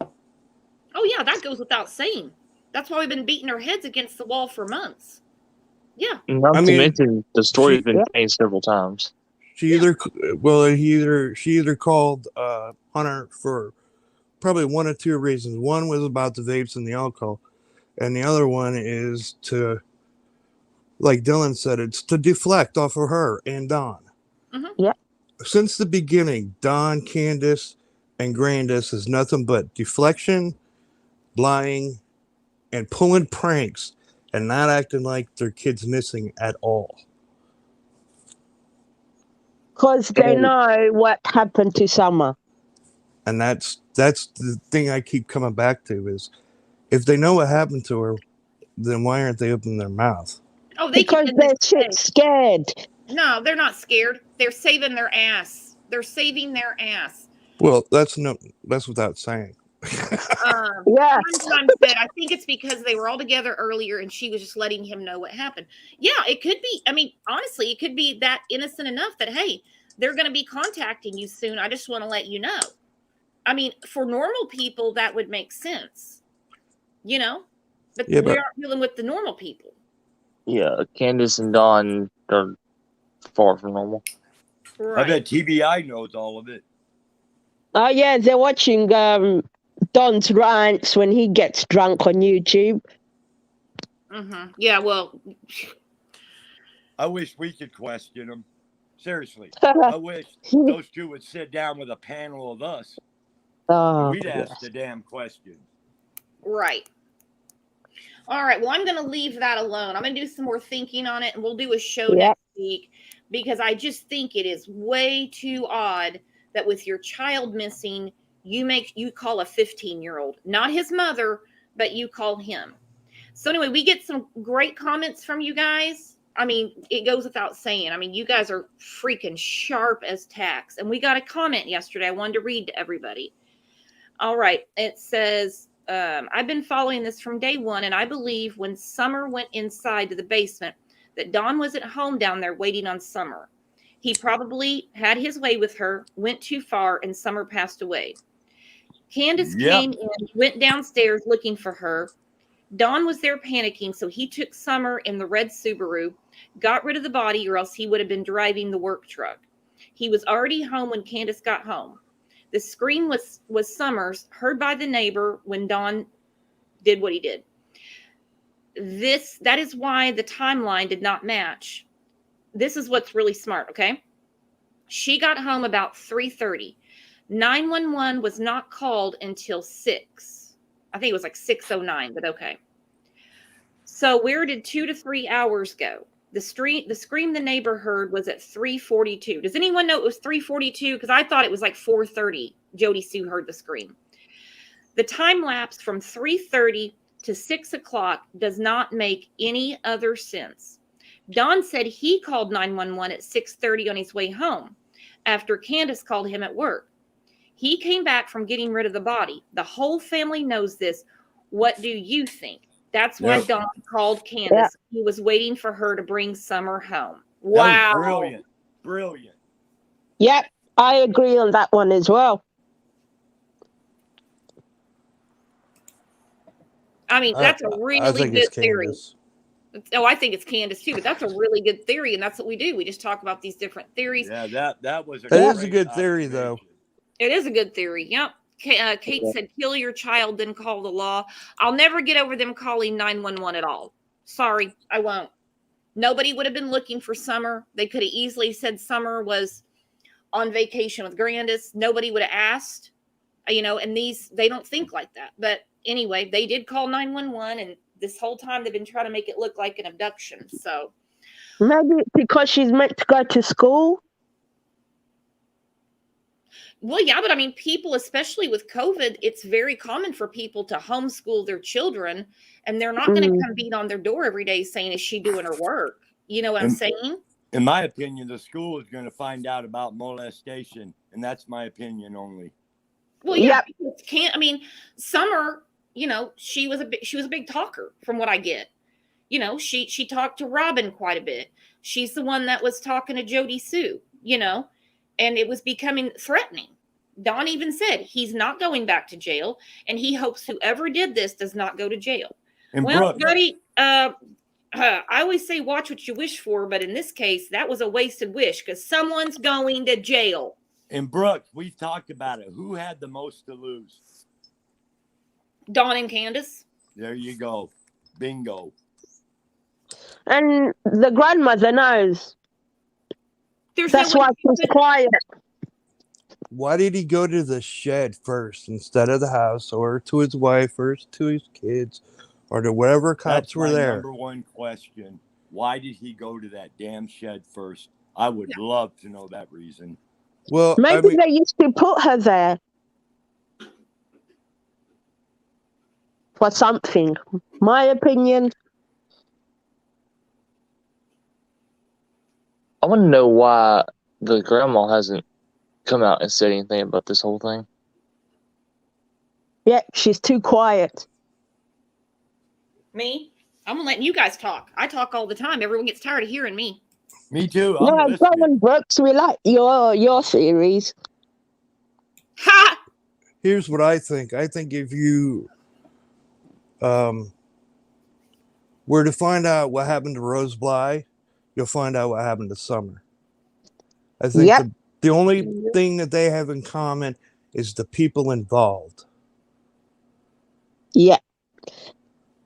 Oh, yeah, that goes without saying. That's why we've been beating our heads against the wall for months. Yeah. Not to mention, the story's been changed several times. She either called Hunter for probably one or two reasons. One was about the vapes and the alcohol, and the other one is to, like Dylan said, it's to deflect off of her and Don. Mm-hmm. Yeah. Since the beginning, Don, Candace, and Grandis is nothing but deflection, lying, and pulling pranks, and not acting like their kid's missing at all. Because they know what happened to Summer. And that's the thing I keep coming back to is if they know what happened to her, then why aren't they opening their mouth? Oh, they Because can. they're shit scared. No, they're not scared. They're saving their ass. They're saving their ass. Well, that's without saying. Yeah. Sometimes said, I think it's because they were all together earlier and she was just letting him know what happened. Yeah, it could be. I mean, honestly, it could be that innocent enough that, hey, they're going to be contacting you soon. I just want to let you know. I mean, for normal people, that would make sense, you know, but we aren't dealing with the normal people. Yeah, Candace and Dawn are far from normal. Right. I bet TBI knows all of it. Oh yeah, they're watching Don's rants when he gets drunk on YouTube. Mm-hmm. Yeah, well, I wish we could question them. Seriously, I wish those two would sit down with a panel of us. And we'd ask the damn question. Right. All right. Well, I'm going to leave that alone. I'm going to do some more thinking on it, and we'll do a show next week because I just think it is way too odd that with your child missing, you call a 15-year-old, not his mother, but you call him. So anyway, we get some great comments from you guys. I mean, it goes without saying. I mean, you guys are freaking sharp as tacks. And we got a comment yesterday I wanted to read to everybody. All right. It says, I've been following this from day one, and I believe when Summer went inside to the basement that Don was at home down there waiting on Summer. He probably had his way with her, went too far, and Summer passed away. Candace came in, went downstairs looking for her. Don was there panicking, so he took Summer in the red Subaru, got rid of the body, or else he would have been driving the work truck. He was already home when Candace got home. The scream was Summer's, heard by the neighbor when Don did what he did. That is why the timeline did not match. This is what's really smart, okay? She got home about 3:30. 911 was not called until 6. I think it was like 6:09, but okay. So where did 2 to 3 hours go? The scream the neighbor heard was at 3:42. Does anyone know it was 3:42? Because I thought it was like 4:30. Jody Sue heard the scream. The time lapse from 3:30 to 6 o'clock does not make any other sense. Don said he called 911 at 6:30 on his way home after Candace called him at work. He came back from getting rid of the body. The whole family knows this. What do you think? That's why Don called Candace. He was waiting for her to bring Summer home. Wow. Brilliant. Brilliant. Yep, I agree on that one as well. I mean, that's a really good theory. Oh, I think it's Candace too, but that's a really good theory, and that's what we do. We just talk about these different theories. Yeah, that was that is a good theory, though. It is a good theory. Yep. Kate said, kill your child, then call the law. I'll never get over them calling 911 at all. Sorry, I won't. Nobody would have been looking for Summer. They could have easily said Summer was on vacation with Grandis. Nobody would have asked, and they don't think like that. But anyway, they did call 911, and this whole time they've been trying to make it look like an abduction. So maybe because she's meant to go to school. Well, yeah, but I mean, people, especially with COVID, it's very common for people to homeschool their children, and they're not going to come beat on their door every day saying, is she doing her work? You know what I'm saying? In my opinion, the school is going to find out about molestation, and that's my opinion only. Well, yeah, Summer, she was a big talker from what I get. She talked to Robin quite a bit. She's the one that was talking to Jody Sue, and it was becoming threatening. Don even said he's not going back to jail, and he hopes whoever did this does not go to jail. And well, Buddy, I always say watch what you wish for, but in this case, that was a wasted wish because someone's going to jail. And Brooke, we've talked about it. Who had the most to lose? Dawn and Candace. There you go. Bingo. And the grandmother knows. That's why she's quiet. Why did he go to the shed first instead of the house, or to his wife, or to his kids, or to whatever cops were there? Number one question. Why did he go to that damn shed first? I would love to know that reason. Well, maybe they used to put her there. for something. My opinion. I want to know why the grandma hasn't come out and said anything about this whole thing. Yeah, she's too quiet. Me? I'm letting you guys talk. I talk all the time. Everyone gets tired of hearing me. Me too. No, I'm go listening. on, Brooks. We like your theories. Ha! Here's what I think. I think if you were to find out what happened to Rose Bly, you'll find out what happened to Summer. I think Yep. the only thing that they have in common is the people involved. Yeah.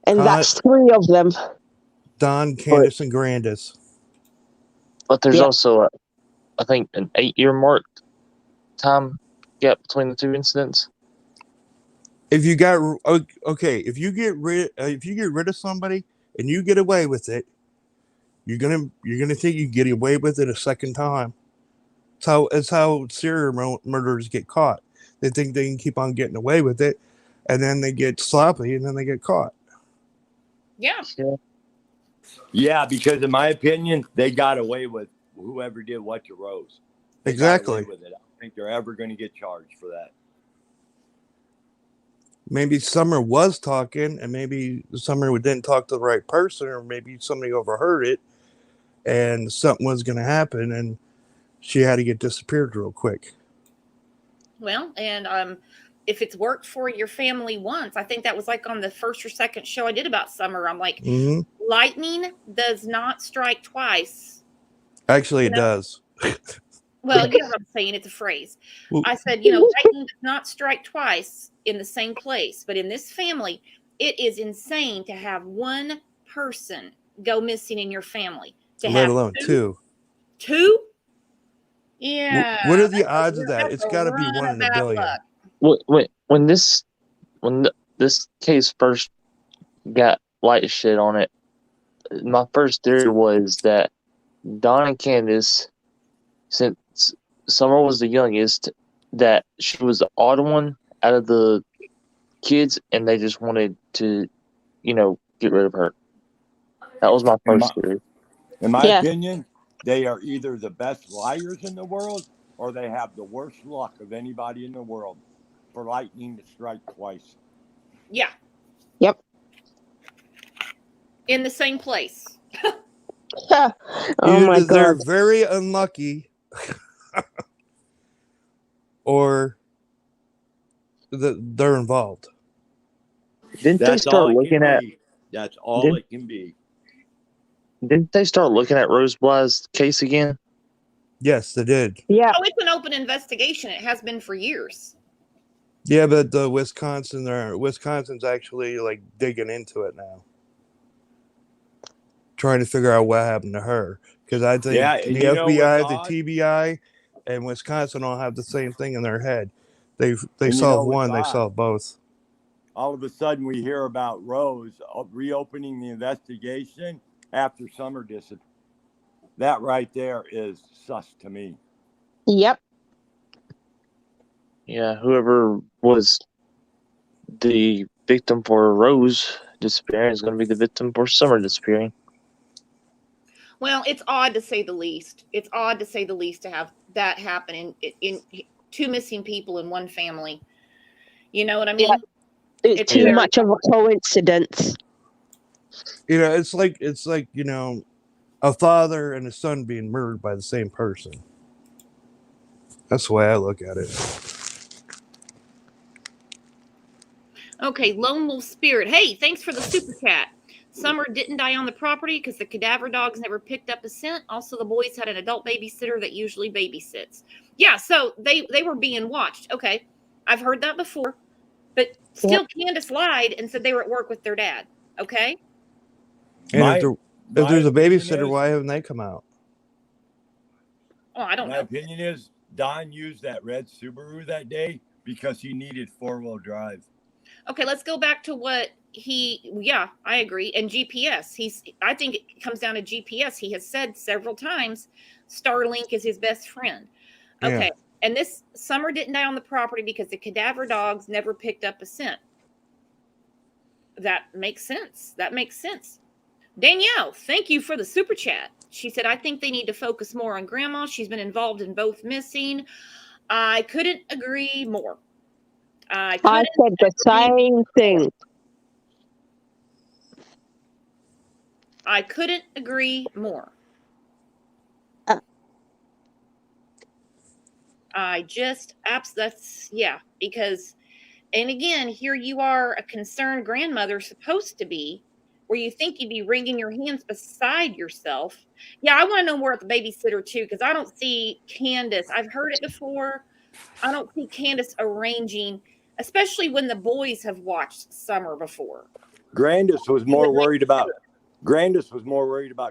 And that's 3 of them. Don, Candace, and Grandis. But there's also, I think, an 8-year mark time gap between the 2 incidents. If you got if you get rid of somebody and you get away with it, you're gonna think you get away with it a second time. It's how serial murderers get caught. They think they can keep on getting away with it, and then they get sloppy, and then they get caught. Yeah. Yeah, because in my opinion, they got away with whoever did what to Rose. They Exactly. got away with it. I don't think they're ever going to get charged for that. Maybe Summer was talking, and maybe Summer didn't talk to the right person, or maybe somebody overheard it, and something was going to happen, and she had to get disappeared real quick. Well, and if it's worked for your family once, I think that was like on the first or second show I did about Summer. I'm like, lightning does not strike twice. Actually, it does. Well, you know what I'm saying. It's a phrase. I said, lightning does not strike twice in the same place. But in this family, it is insane to have one person go missing in your family. Let alone 2. 2? Yeah. What are the odds of that? It's got to be 1 in a billion. When this case first got light shit on it, my first theory was that Don and Candace, since Summer was the youngest, that she was the odd one out of the kids, and they just wanted to, get rid of her. That was my first theory. In my opinion, they are either the best liars in the world, or they have the worst luck of anybody in the world for lightning to strike twice. Yeah. Yep. In the same place. Oh my God. They're very unlucky, or they're involved. Didn't they start looking at? That's all it can be. Didn't they start looking at Rose Bly's case again? Yes, they did. Yeah. Oh, it's an open investigation. It has been for years. Yeah, but Wisconsin's actually like digging into it now, trying to figure out what happened to her. Because I think the FBI, the TBI, and Wisconsin all have the same thing in their head. They solve one, they solve both. All of a sudden, we hear about Rose reopening the investigation after Summer disappeared. That right there is sus to me. Yep. Yeah, whoever was the victim for Rose disappearing is going to be the victim for Summer disappearing. Well, it's odd to say the least. It's odd to say the least to have that happen in 2 missing people in one family. You know what I mean? Yeah. It's too much of a coincidence. It's like a father and a son being murdered by the same person. That's the way I look at it. Okay, Lone Wolf Spirit. Hey, thanks for the super chat. Summer didn't die on the property because the cadaver dogs never picked up a scent. Also, the boys had an adult babysitter that usually babysits. Yeah, so they were being watched. Okay, I've heard that before. But still, Candace lied and said they were at work with their dad. Okay? And if there's a babysitter, why haven't they come out? Oh, I don't know. My opinion is Don used that red Subaru that day because he needed 4-wheel drive. Okay, let's go back to what I agree. And GPS. I think it comes down to GPS. He has said several times Starlink is his best friend. Okay. Yeah. And this Summer didn't die on the property because the cadaver dogs never picked up a scent. That makes sense. That makes sense. Danielle, thank you for the super chat. She said, I think they need to focus more on grandma. She's been involved in both missing. I couldn't agree more. I said the same thing. I couldn't agree more. I just, that's, yeah, because, and again, here you are, a concerned grandmother supposed to be, where you think you'd be wringing your hands beside yourself. Yeah, I want to know more about the babysitter too, because I don't see Candace. I've heard it before. I don't see Candace arranging, especially when the boys have watched Summer before. Grandis was more worried about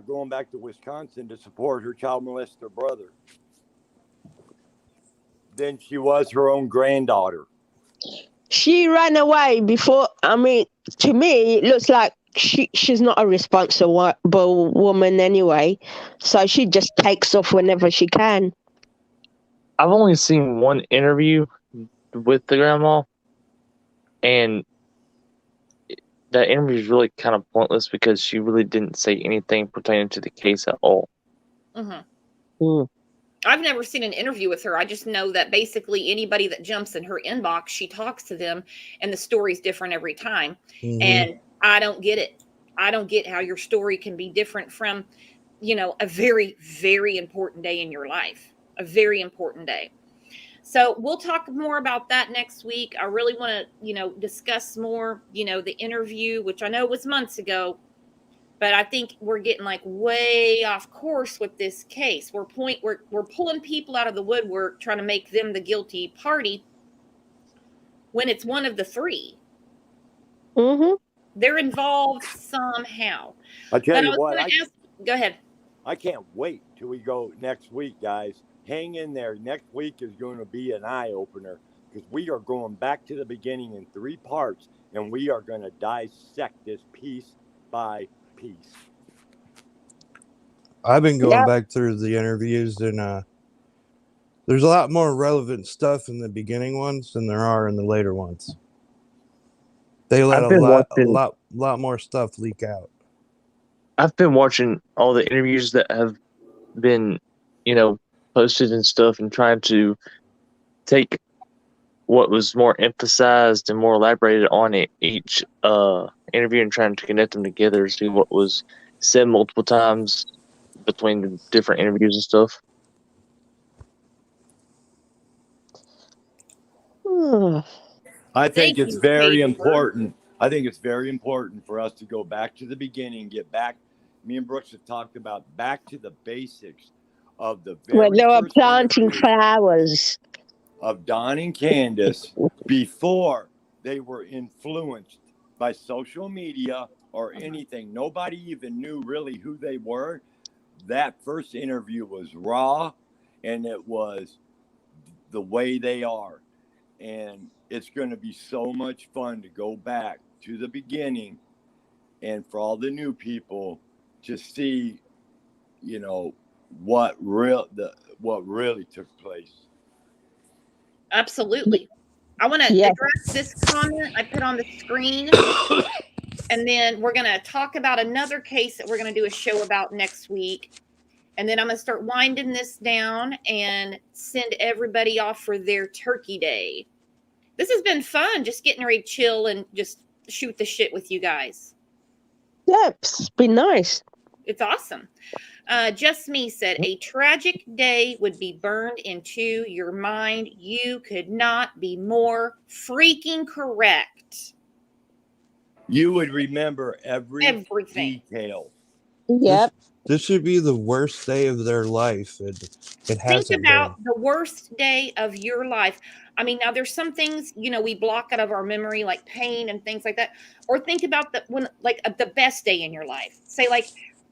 going back to Wisconsin to support her child molester brother than she was her own granddaughter. She ran away before. I mean, to me, it looks like she's not a responsible woman anyway. So she just takes off whenever she can. I've only seen one interview with the grandma, and that interview is really kind of pointless because she really didn't say anything pertaining to the case at all. I've never seen an interview with her. I just know that basically anybody that jumps in her inbox, she talks to them, and the story's different every time. And I don't get it. I don't get how your story can be different from, a very, very important day in your life, a very important day. So we'll talk more about that next week. I really want to, discuss more, the interview, which I know was months ago, but I think we're getting like way off course with this case. We're pulling people out of the woodwork, trying to make them the guilty party when it's one of the three. They're involved somehow. I tell you what, go ahead. I can't wait till we go next week, guys. Hang in there. Next week is going to be an eye-opener because we are going back to the beginning in 3 parts, and we are going to dissect this piece by piece. I've been going back through the interviews, and there's a lot more relevant stuff in the beginning ones than there are in the later ones. They let a lot more stuff leak out. I've been watching all the interviews that have been, posted and stuff, and trying to take what was more emphasized and more elaborated on each interview and trying to connect them together to see what was said multiple times between the different interviews and stuff. I think it's very important. I think it's very important for us to go back to the beginning, get back. Me and Brooks have talked about back to the basics of the very when they were planting flowers of Don and Candace before they were influenced by social media or anything. Nobody even knew really who they were. That first interview was raw, and it was the way they are. And it's going to be so much fun to go back to the beginning and for all the new people to see, what really took place. Absolutely. I want to address this comment I put on the screen, and then we're going to talk about another case that we're going to do a show about next week. And then I'm going to start winding this down and send everybody off for their turkey day. This has been fun, just getting ready to chill and just shoot the shit with you guys. Yeah, it's been nice. It's awesome. Just Me said, a tragic day would be burned into your mind. You could not be more freaking correct. You would remember everything. Detail. Yep. This should be the worst day of their life. It hasn't Think about the worst day of your life. I mean, now there's some things, we block out of our memory, like pain and things like that. Or think about the best day in your life. Say like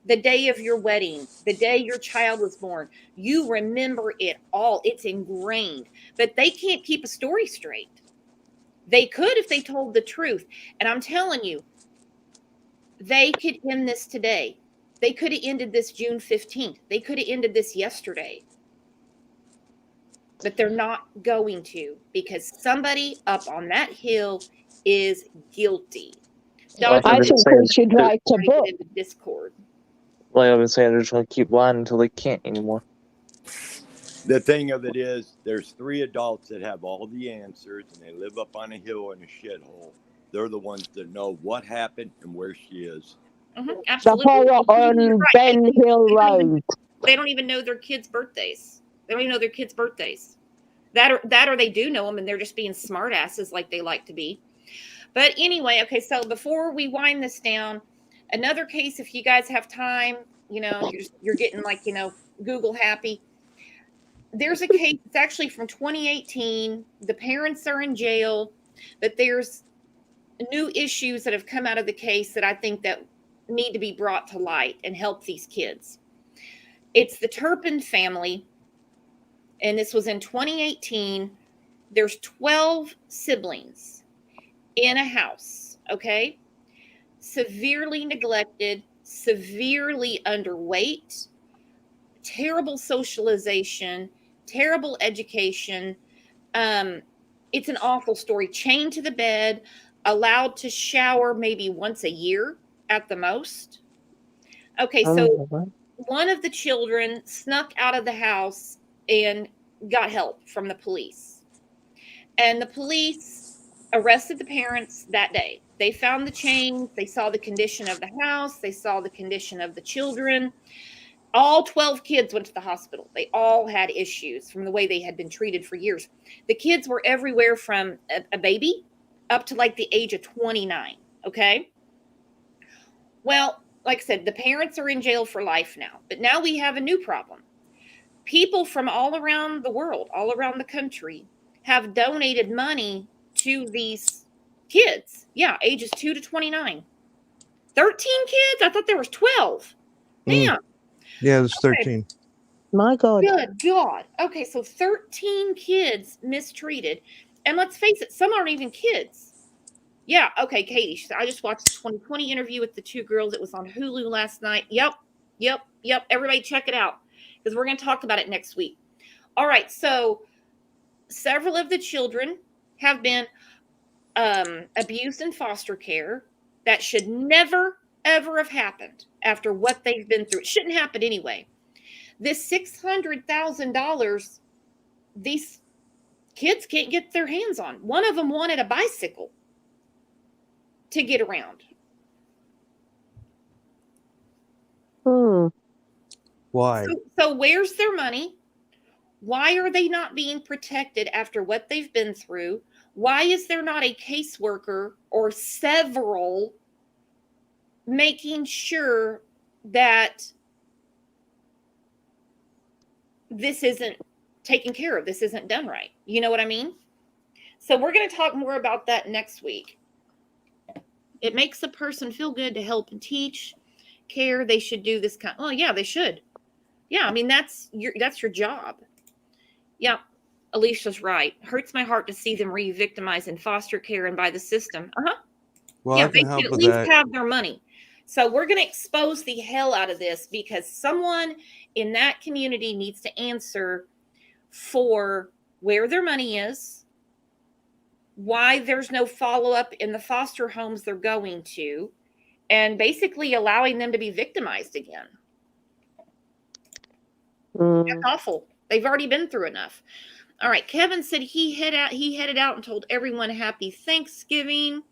the day of your wedding, the day your child was born. You remember it all. It's ingrained. But they can't keep a story straight. They could if they told the truth. And I'm telling you, they could end this today. They could have ended this June 15th. They could have ended this yesterday. But they're not going to, because somebody up on that hill is guilty. Like I I've been think saying, we should they're- write a Write book. it in the Discord. like I've been saying, they're just gonna keep lying until they can't anymore. The thing of it is, there's 3 adults that have all the answers, and they live up on a hill in a shithole. They're the ones that know what happened and where she is. The Absolutely. horror You're on right. Ben Hill Road. They don't even know their kids' birthdays. They don't even know their kids' birthdays. That or they do know them and they're just being smartasses like they like to be. But anyway, okay, so before we wind this down, another case, if you guys have time, you're getting like, Google happy. There's a case, it's actually from 2018. The parents are in jail, but there's new issues that have come out of the case that I think that need to be brought to light and help these kids. It's the Turpin family, and this was in 2018. There's 12 siblings in a house, okay? Severely neglected, severely underweight, terrible socialization, terrible education. It's an awful story. Chained to the bed, allowed to shower maybe once a year at the most. Okay, so one of the children snuck out of the house and got help from the police. And the police arrested the parents that day. They found the chains. They saw the condition of the house. They saw the condition of the children. All 12 kids went to the hospital. They all had issues from the way they had been treated for years. The kids were everywhere from a baby up to like the age of 29. Okay. Well, like I said, the parents are in jail for life now, but now we have a new problem. People from all around the world, all around the country, have donated money to these kids. Yeah, ages 2 to 29. 13 kids? I thought there was 12. Damn. Yeah, it's 13. My God. Good God. Okay, so 13 kids mistreated. And let's face it, some aren't even kids. Yeah, okay, Katie. I just watched the 2020 interview with the 2 girls. It was on Hulu last night. Yep. Everybody check it out because we're going to talk about it next week. All right, so several of the children have been abused in foster care. That should never, ever have happened after what they've been through. It shouldn't happen anyway. This $600,000, these kids can't get their hands on. One of them wanted a bicycle to get around. Why? So where's their money? Why are they not being protected after what they've been through? Why is there not a caseworker or several making sure that this isn't taken care of? This isn't done right. You know what I mean? So we're going to talk more about that next week. It makes a person feel good to help and teach, care. They should do this kind. Oh yeah, they should. Yeah, I mean that's your job. Yeah, Alicia's right. Hurts my heart to see them re-victimized in foster care and by the system. Well, yeah, I they can help should at with least that. have their money. So we're going to expose the hell out of this because someone in that community needs to answer for where their money is, why there's no follow-up in the foster homes they're going to, and basically allowing them to be victimized again. That's awful. They've already been through enough. All right. Kevin said he headed out and told everyone happy Thanksgiving.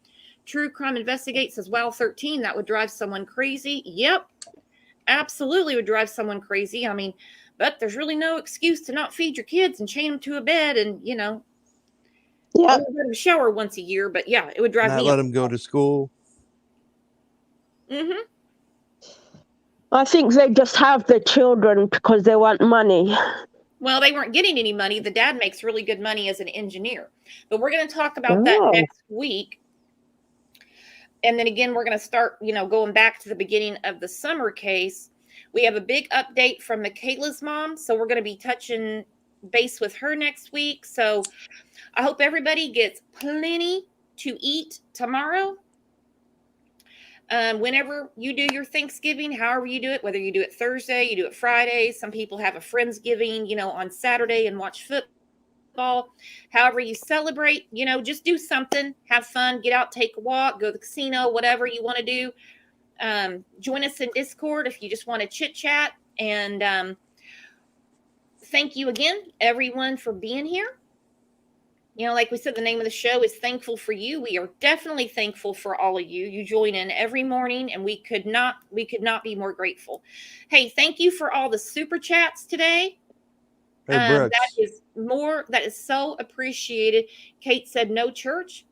True Crime Investigate says, wow, 13, that would drive someone crazy. Yep. Absolutely would drive someone crazy. I mean, but there's really no excuse to not feed your kids and chain them to a bed and, only let them shower once a year. But yeah, it would drive me. Not let them go to school. Mm-hmm. I think they just have the children because they want money. Well, they weren't getting any money. The dad makes really good money as an engineer. But we're going to talk about that next week. And then again, we're going to start, going back to the beginning of the summer case. We have a big update from Michaela's mom. So we're going to be touching base with her next week. So I hope everybody gets plenty to eat tomorrow. Whenever you do your Thanksgiving, however you do it, whether you do it Thursday, you do it Friday. Some people have a Friendsgiving, on Saturday and watch football. football, however you celebrate, just do something, have fun, get out, take a walk, go to the casino, whatever you want to do. Join us in Discord if you just want to chit chat. And thank you again, everyone, for being here. Like we said, the name of the show is Thankful for You. We are definitely thankful for all of you. You join in every morning, and we could not be more grateful. Hey, thank you for all the super chats today. Hey, that is so appreciated. Kate said no church.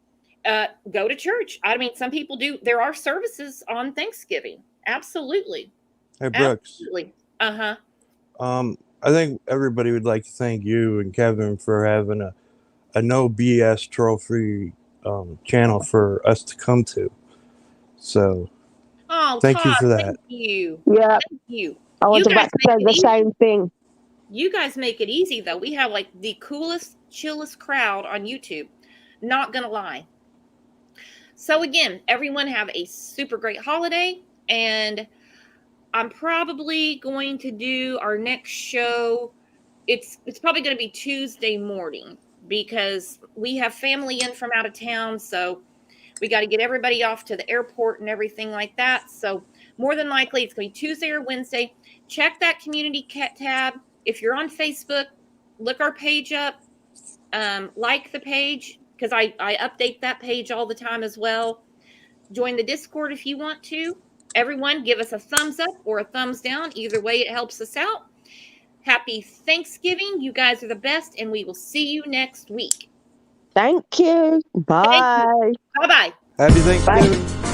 Go to church. I mean, some people do. There are services on Thanksgiving. Absolutely. Hey, Brooks. Absolutely. I think everybody would like to thank you and Kevin for having a no BS troll-free channel for us to come to. So, thank you for that. Thank you. Yeah. Thank you. I was about to say the same thing. You guys make it easy, though. We have like the coolest, chillest crowd on YouTube. Not gonna lie. So again, everyone have a super great holiday, and I'm probably going to do our next show. It's probably going to be Tuesday morning because we have family in from out of town, so we got to get everybody off to the airport and everything like that. So more than likely, it's going to be Tuesday or Wednesday. Check that community tab. If you're on Facebook, look our page up, like the page, because I update that page all the time as well. Join the Discord if you want to. Everyone, give us a thumbs up or a thumbs down. Either way, it helps us out. Happy Thanksgiving. You guys are the best, and we will see you next week. Thank you. Bye. Bye-bye. Happy Thanksgiving. Bye.